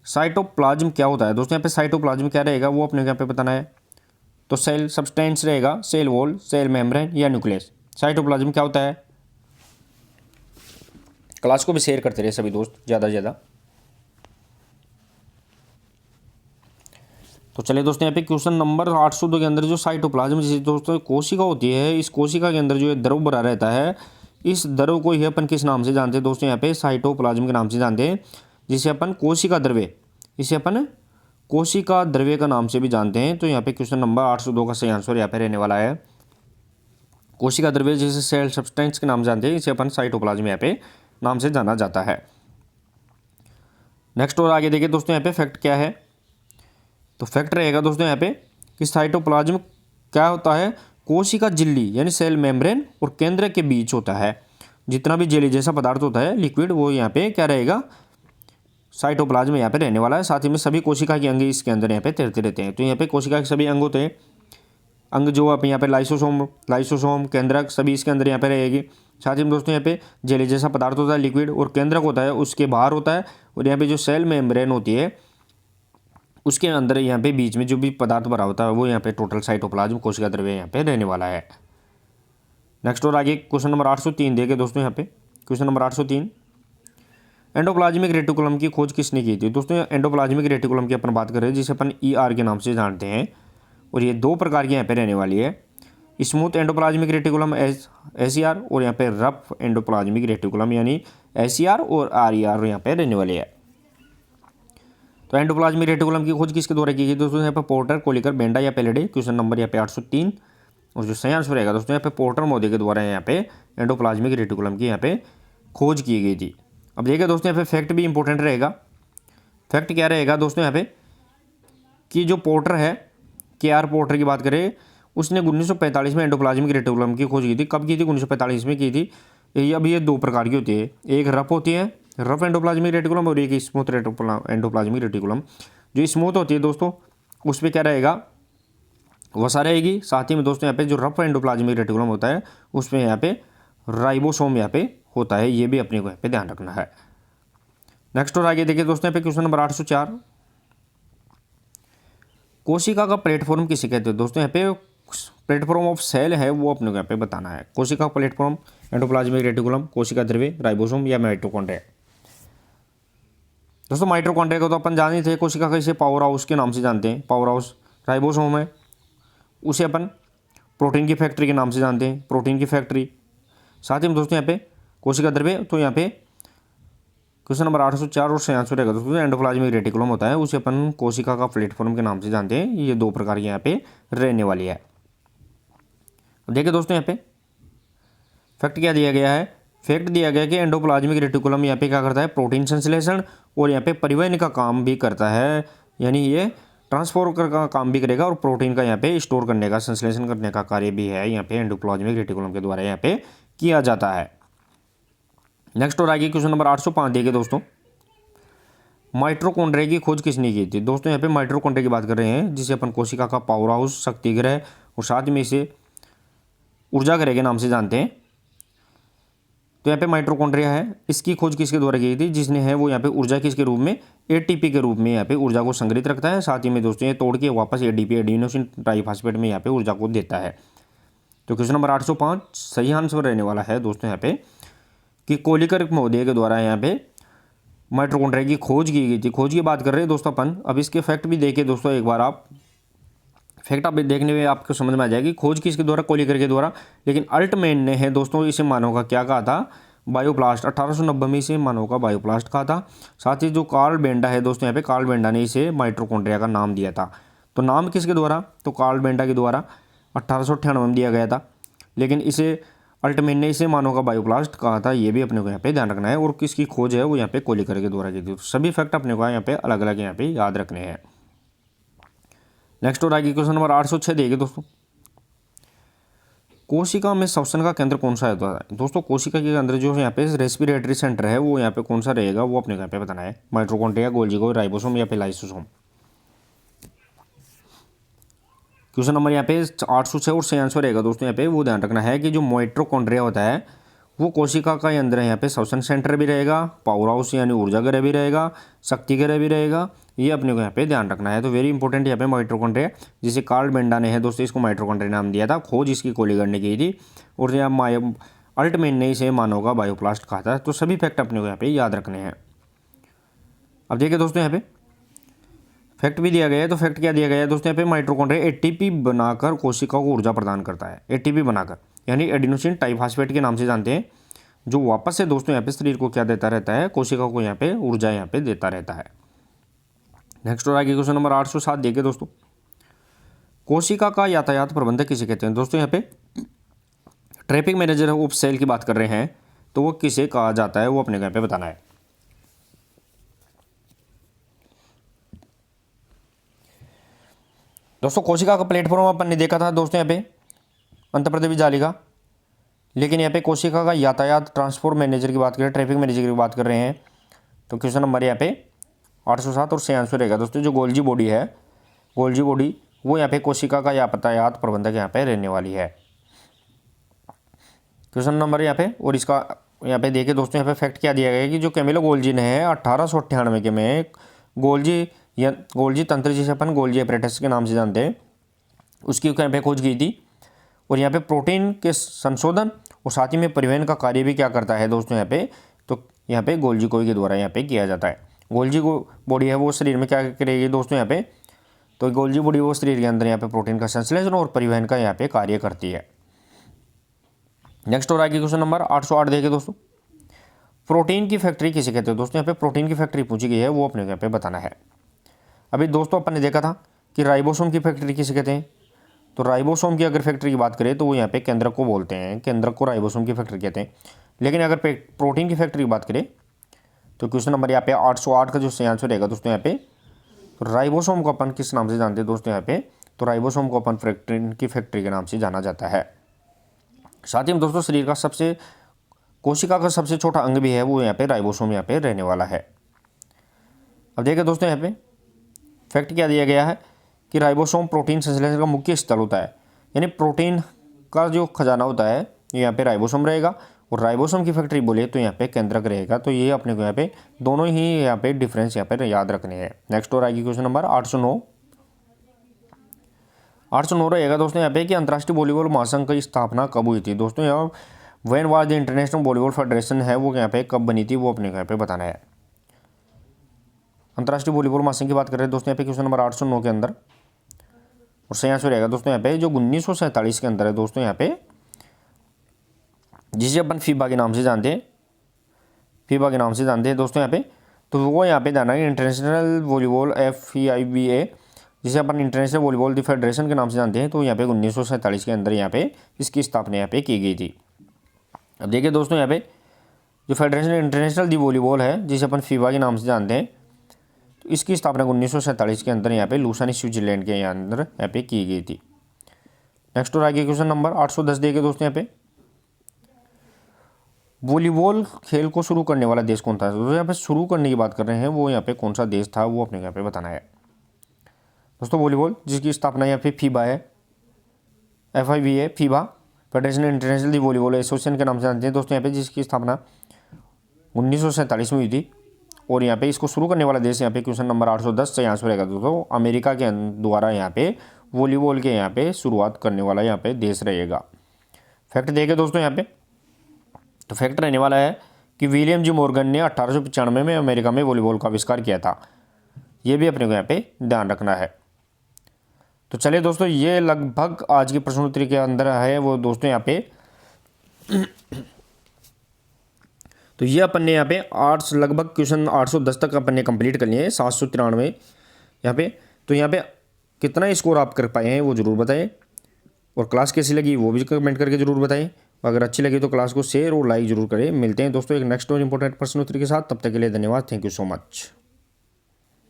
साइटोप्लाज्म क्या होता है। दोस्तों यहाँ पे साइटोप्लाज्म क्या रहेगा वो अपने यहाँ पे बताना है। तो सेल सब्सटेंस रहेगा, सेल वॉल, सेल मेम्ब्रेन या न्यूक्लियस। साइटोप्लाज्म क्या होता है, क्लास को भी शेयर करते रहे सभी दोस्त ज़्यादा से ज़्यादा। तो चलिए दोस्तों यहाँ पे क्वेश्चन नंबर 802 के अंदर जो साइटोप्लाज्म जैसे दोस्तों कोशिका होती है, इस कोशिका के अंदर जो द्रव भरा रहता है, इस द्रव को ही अपन किस नाम से जानते हैं दोस्तों, यहाँ पे साइटोप्लाज्म के नाम से जानते हैं, जिसे अपन कोशिका द्रव्य, इसे अपन कोशिका द्रव्य का नाम से भी जानते हैं। तो यहाँ पे क्वेश्चन नंबर 802 का सही आंसर यहाँ पे रहने वाला है कोशिका द्रव्य, जिसे सेल सब्सटेंस के नाम जानते हैं, इसे अपन साइटोप्लाज्म यहाँ पे नाम से जाना जाता है। नेक्स्ट और आगे देखिए दोस्तों, यहाँ पे फैक्ट क्या है। तो फैक्ट रहेगा दोस्तों यहाँ पे कि साइटोप्लाज्म क्या होता है, कोशिका झिल्ली यानी सेल मेम्ब्रेन और केंद्र के बीच होता है। जितना भी जेली जैसा पदार्थ होता है लिक्विड, वो यहाँ पे क्या रहेगा, साइटोप्लाज्म यहाँ पे रहने वाला है। साथ ही में सभी कोशिका के अंग इसके अंदर यहाँ पे तैरते रहते हैं। तो यहाँ पे कोशिका के सभी अंग होते हैं, अंग जो आप यहाँ पे लाइसोसोम केंद्रक सभी इसके अंदर यहाँ पे रहेगी। साथ ही में दोस्तों यहाँ पे जेली जैसा पदार्थ होता है लिक्विड, और केंद्रक होता है उसके बाहर होता है, और यहाँ पे जो सेल मेम्ब्रेन होती है उसके अंदर यहाँ पे बीच में जो भी पदार्थ भरा होता है वो यहाँ पे टोटल साइटोप्लाज्म कोशिका द्रव्य यहाँ पे रहने वाला है। नेक्स्ट और आगे क्वेश्चन नंबर 803 देखे दोस्तों, यहाँ पे क्वेश्चन नंबर 803, एंडोप्लाज्मिक रेटिकुलम की खोज किसने की थी। दोस्तों एंडोप्लाज्मिक रेटिकुलम की अपन बात कर रहे हैं, जिसे अपन ER के नाम से जानते हैं, और ये दो प्रकार की यहाँ पे रहने वाली है, स्मूथ एंडोप्लाज्मिक रेटिकुलम SER, और यहाँ पे रफ एंडोप्लाज्मिक रेटिकुलम यानी SER और RER यहाँ पे रहने वाली है। तो एंडोप्लाज्मिक रेटिकुलम की खोज किसके द्वारा की गई दोस्तों, यहाँ पे पोर्टर, कोलिकर, बेंडा या पेलेडे। क्वेश्चन नंबर यहाँ पे 803, और जो सही आंसर रहेगा दोस्तों यहाँ पे पोर्टर मोदी के द्वारा यहाँ पे एंडोप्लाज्मिक रेटिकुलम की यहाँ पे खोज की गई थी। अब देखिए दोस्तों यहाँ पे फैक्ट भी इंपॉर्टेंट रहेगा। फैक्ट क्या रहेगा दोस्तों यहाँ पे कि जो पोर्टर है, KR पोर्टर की बात करें, उसने 1945 में एंडोप्लाज्मिक रेटिकुलम की खोज की थी। कब की थी, 1945 में की थी। अब ये दो प्रकार की होती है, एक रफ होती है, रफ एंडोप्लाज्मिक रेटिकुलम, और एक स्मूथ एंडोप्लाज्मिक रेटिकुलम। जो स्मूथ होती है दोस्तों उस पर क्या रहेगा, वसा रहेगी। साथ ही में दोस्तों यहाँ पे जो रफ एंडोप्लाज्मिक रेटिकुलम होता है उसमें यहाँ पे राइबोसोम यहाँ पे होता है, ये भी अपने को यहाँ पे ध्यान रखना है। नेक्स्ट और आगे देखिए दोस्तों यहाँ पे क्वेश्चन नंबर 804, कोशिका का प्लेटफॉर्म किसे कहते हैं। दोस्तों यहाँ पे प्लेटफॉर्म ऑफ सेल है वो अपने को यहाँ पे बताना है। कोशिका का प्लेटफॉर्म, एंडोप्लाज्मिक रेटिकुलम, कोशिका द्रव्य, राइबोसोम या माइटोकॉन्ड्रिया। दोस्तों माइटोकॉन्ड्रिया को तो अपन जान ही थे, कोशिका का इसे पावर हाउस के नाम से जानते हैं, पावर हाउस। राइबोसोम है उसे अपन प्रोटीन की फैक्ट्री के नाम से जानते हैं, प्रोटीन की फैक्ट्री। साथ ही में दोस्तों यहाँ पे कोशिका द्रव्य, तो यहाँ पे क्वेश्चन नंबर 804 और सही आंसर रहेगा दोस्तों एंडोप्लाज्मिक रेटिकुलम होता है, उसे अपन कोशिका का प्लेटफॉर्म के नाम से जानते हैं। ये दो प्रकार की यहाँ पे रहने वाली है। अब देखिए दोस्तों यहाँ पे फैक्ट क्या दिया गया है। फैक्ट दिया गया कि एंडोप्लाज्मिक रेटिकुलम यहाँ पे क्या करता है, प्रोटीन संश्लेषण और यहाँ पे परिवहन का काम भी करता है, यानी ये ट्रांसपोर्ट का काम भी करेगा, और प्रोटीन का यहाँ पे स्टोर करने का, संश्लेषण करने का कार्य भी है यहाँ पे एंडोप्लाज्मिक रेटिकुलम के द्वारा यहाँ पे किया जाता है। नेक्स्ट और आगे क्वेश्चन नंबर 805 देखिए दोस्तों, माइटोकॉन्ड्रिया की खोज किसने की थी। दोस्तों यहाँ पे माइटोकॉन्ड्रिया की बात कर रहे हैं, जिसे अपन कोशिका का पावर हाउस, शक्ति ग्रह और साथ में इसे ऊर्जा ग्रह के नाम से जानते हैं। तो यहाँ पे माइटोकॉन्ड्रिया है, इसकी खोज किसके द्वारा की थी, जिसने है वो यहाँ पे ऊर्जा किसके रूप में, ATP के रूप में यहाँ पे ऊर्जा को संग्रहित रखता है। साथ ही में दोस्तों ये तोड़ के वापस ADP एडिनोसिन ट्राइफॉस्फेट में यहाँ पे ऊर्जा को देता है। तो क्वेश्चन नंबर 805 सही आंसर रहने वाला है दोस्तों यहाँ पे कि कोलिकर महोदय के द्वारा यहाँ पे माइटोकॉन्ड्रिया की खोज की गई थी। खोज की बात कर रहे हैं दोस्तों अपन। अब इसके फैक्ट भी देखिए दोस्तों, एक बार आप फैक्ट आप देखने में आपको समझ में आ जाएगी खोज किसके द्वारा, कोलिकर के द्वारा। लेकिन अल्टमैन ने है दोस्तों इसे मानव का क्या कहा था, बायोप्लास्ट। 1890 में इसे मानव का बायोप्लास्ट कहा था। साथ ही जो कार्ल बेंडा है दोस्तों यहाँ पे, कार्ल बेंडा ने इसे माइटोकॉन्ड्रिया का नाम दिया था। तो नाम किसके द्वारा, तो कार्ल बेंडा के द्वारा 1898 में दिया गया था। लेकिन इसे अल्टमैन ने इसे मानव का बायोप्लास्ट कहा था, ये भी अपने को यहाँ पे ध्यान रखना है। और किसकी खोज है वो यहाँ पे कोलिकर के द्वारा की थी। सभी फैक्ट अपने को यहाँ पे अलग अलग यहाँ पे याद रखने हैं। नेक्स्ट और आगे क्वेश्चन नंबर 806 देखिए दोस्तों, कोशिका में श्वसन का केंद्र कौन सा होता है। दोस्तों कोशिका के अंदर जो यहाँ पे रेस्पिरेटरी सेंटर है वो यहाँ पे कौन सा रहेगा, वो अपने को यहाँ पे बताना है। माइटोकॉन्ड्रिया, गोल्गी, राइबोसोम या फिर लाइसोसोम। क्वेश्चन नंबर यहाँ पे 806 और सही आंसर रहेगा दोस्तों यहाँ पे वो ध्यान रखना है कि जो माइटोकॉन्ड्रिया होता है वो कोशिका का अंदर यहाँ पे श्वसन सेंटर भी रहेगा, पावर हाउस यानी ऊर्जा ग्रह भी रहेगा, शक्ति ग्रह भी रहेगा। ये अपने को यहाँ पे ध्यान रखना है। तो वेरी इंपॉर्टेंट यहाँ पे माइटोकॉन्ड्रिया, जिसे कार्ल बेंडा ने है दोस्तों इसको माइटोकॉन्ड्रिया नाम दिया था। खोज इसकी कोलिकर ने की थी, और यहाँ अल्टमैन ने इसे मानव का बायोप्लास्ट कहा था। तो सभी फैक्ट अपने को यहाँ पे याद रखने हैं। अब देखिए दोस्तों यहाँ पे फैक्ट भी दिया गया है। तो फैक्ट क्या दिया गया है दोस्तों यहाँ पे, माइटोकॉन्ड्रिया ATP बनाकर कोशिका को ऊर्जा प्रदान करता है। ATP बनाकर यानी एडिनोसिन ट्राइफॉस्फेट के नाम से जानते हैं। जो वापस से दोस्तों यहाँ पे शरीर को क्या देता रहता है, कोशिका को यहाँ पे ऊर्जा यहाँ पे देता रहता है। नेक्स्ट और आगे क्वेश्चन नंबर 807 देखिए दोस्तों, कोशिका का यातायात प्रबंधक किसे कहते हैं। दोस्तों यहाँ पे ट्रैफिक मैनेजर ऑफ सेल की बात कर रहे हैं, तो वो किसे कहा जाता है वो अपने को यहाँ पे बताना है। दोस्तों कोशिका का प्लेटफॉर्म अपन ने देखा था दोस्तों यहाँ पे अंतःप्रदेवी जाली का, लेकिन यहाँ पे कोशिका का यातायात ट्रांसपोर्ट मैनेजर की बात करें, ट्रैफिक मैनेजर की बात कर रहे हैं, तो क्वेश्चन नंबर यहाँ पे 807 और सही आंसर रहेगा दोस्तों जो गोल्जी बॉडी है, गोल्जी बॉडी वो यहाँ पे कोशिका का यातायात प्रबंधक यहाँ पे रहने वाली है। क्वेश्चन नंबर यहाँ पे, और इसका यहाँ पे देखिए दोस्तों यहाँ पे फैक्ट क्या दिया गया है कि जो कैमिलो गोल्जी ने है 1898 के में गोल्जी तंत्र जिसे अपन गोल्जी एपरेटस के नाम से जानते हैं, उसकी यहाँ पे खोज की थी। और यहाँ पे प्रोटीन के संशोधन और साथ ही में परिवहन का कार्य भी क्या करता है दोस्तों यहाँ पे, तो यहाँ पे गोल्जी कोई के द्वारा यहाँ पे किया जाता है। गोल्जी बॉडी है वो शरीर में क्या करेगी दोस्तों यहाँ पे, तो गोल्जी बॉडी वो शरीर के अंदर यहाँ पे प्रोटीन का संश्लेषण और परिवहन का यहाँ पे कार्य करती है। नेक्स्ट और आगे क्वेश्चन नंबर 808 देखिए दोस्तों, प्रोटीन की फैक्ट्री किसे कहते हैं। दोस्तों यहाँ पे प्रोटीन की फैक्ट्री पूछी गई है, वो अपने यहाँ पे बताना है। अभी दोस्तों अपन ने देखा था कि राइबोसोम की फैक्ट्री किसे कहते हैं, तो राइबोसोम की अगर फैक्ट्री की बात करें तो वो यहाँ पे केंद्रक को बोलते हैं, केंद्रक को राइबोसोम की फैक्ट्री कहते हैं। लेकिन अगर प्रोटीन की फैक्ट्री की बात करें तो क्वेश्चन नंबर यहाँ पे 808 का जो सही आंसर रहेगा दोस्तों यहाँ पे, तो राइबोसोम को अपन किस नाम से जानते हैं दोस्तों यहाँ पे, तो राइबोसोम को अपन प्रोटीन की फैक्ट्री के नाम से जाना जाता है। साथ ही में दोस्तों शरीर का कोशिका का सबसे छोटा अंग भी है वो यहाँ पे राइबोसोम यहाँ पे रहने वाला है। अब देखिए दोस्तों यहाँ पे फैक्ट क्या दिया गया है कि राइबोसोम प्रोटीन संश्लेषण का मुख्य स्थल होता है, यानी प्रोटीन का जो खजाना होता है यहाँ पे राइबोसोम रहेगा, और राइबोसोम की फैक्ट्री बोले तो यहाँ पे केंद्रक रहेगा। तो ये अपने को यहाँ पे दोनों ही यहाँ पे डिफरेंस यहाँ पे याद रखने हैं। नेक्स्ट और आगे क्वेश्चन नंबर 809 रहेगा दोस्तों यहाँ पे कि अंतर्राष्ट्रीय वॉलीबॉल महासंघ की स्थापना कब हुई थी। दोस्तों यहाँ when was the international volleyball federation है वो यहाँ पे कब बनी थी वो अपने को यहाँ पे बताना है। अंतर्राष्ट्रीय वॉलीबॉल महासंघ की बात कर रहे हैं दोस्तों यहाँ पे क्वेश्चन नंबर 809 के अंदर, और सही आंसर रहेगा दोस्तों यहाँ पे जो 1947 के अंदर है दोस्तों यहाँ पे, जिसे अपन फीबा के नाम से जानते हैं, फीबा के नाम से जानते हैं दोस्तों यहाँ पे, तो वो यहाँ पे जाना है इंटरनेशनल वॉलीबॉल FIVA, जिसे अपन इंटरनेशनल वॉलीबॉल फेडरेशन के नाम से जानते हैं। तो यहाँ पे 1947 के अंदर यहाँ पे इसकी स्थापना यहाँ पे की गई थी। अब देखिए दोस्तों यहाँ पे जो फेडरेशन इंटरनेशनल दी वॉलीबॉल है जिसे अपन फीबा के नाम से जानते हैं, तो इसकी स्थापना 1947 के अंदर यहाँ पे लूसानी स्विट्जरलैंड के अंदर यहाँ पे की गई थी। नेक्स्ट और आगे क्वेश्चन नंबर 810 देखिए दोस्तों यहाँ पे, वॉलीबॉल खेल को शुरू करने वाला देश कौन था। तो यहाँ पे शुरू करने की बात कर रहे हैं वो यहाँ पे कौन सा देश था वो अपने यहाँ पे बताना है। दोस्तों वॉलीबॉल जिसकी स्थापना यहाँ पे फीबा है, FIVA फीबा फेडरेशन इंटरनेशनल दी वॉलीबॉल एसोसिएशन के नाम से जानते हैं दोस्तों यहाँ पे, जिसकी स्थापना 1947 में हुई थी। और यहाँ पे इसको शुरू करने वाला देश यहाँ पे क्वेश्चन नंबर 810 से आंसर रहेगा दोस्तों अमेरिका के द्वारा यहाँ पे वॉलीबॉल के यहाँ पे शुरुआत करने वाला यहाँ पे देश रहेगा। फैक्ट देखें दोस्तों यहाँ पे, तो फैक्ट रहने वाला है कि विलियम जी मॉर्गन ने 1895 में अमेरिका में वॉलीबॉल का आविष्कार किया था। ये भी अपने को यहाँ पे ध्यान रखना है। तो चलिए दोस्तों ये लगभग आज की प्रश्नोत्तरी के अंदर है वो दोस्तों यहाँ पे तो ये अपन ने यहाँ पे लगभग क्वेश्चन 810 तक अपन ने कंप्लीट कर लिए हैं, 793 यहाँ पे। तो यहाँ पे कितना स्कोर आप कर पाए हैं वो ज़रूर बताएं, और क्लास कैसी लगी वो भी कमेंट करके ज़रूर बताएं। अगर अच्छी लगी तो क्लास को शेयर और लाइक ज़रूर करें। मिलते हैं दोस्तों एक नेक्स्ट और इंपॉर्टेंट प्रश्नोत्तरी के साथ, तब तक के लिए धन्यवाद। Thank you so much.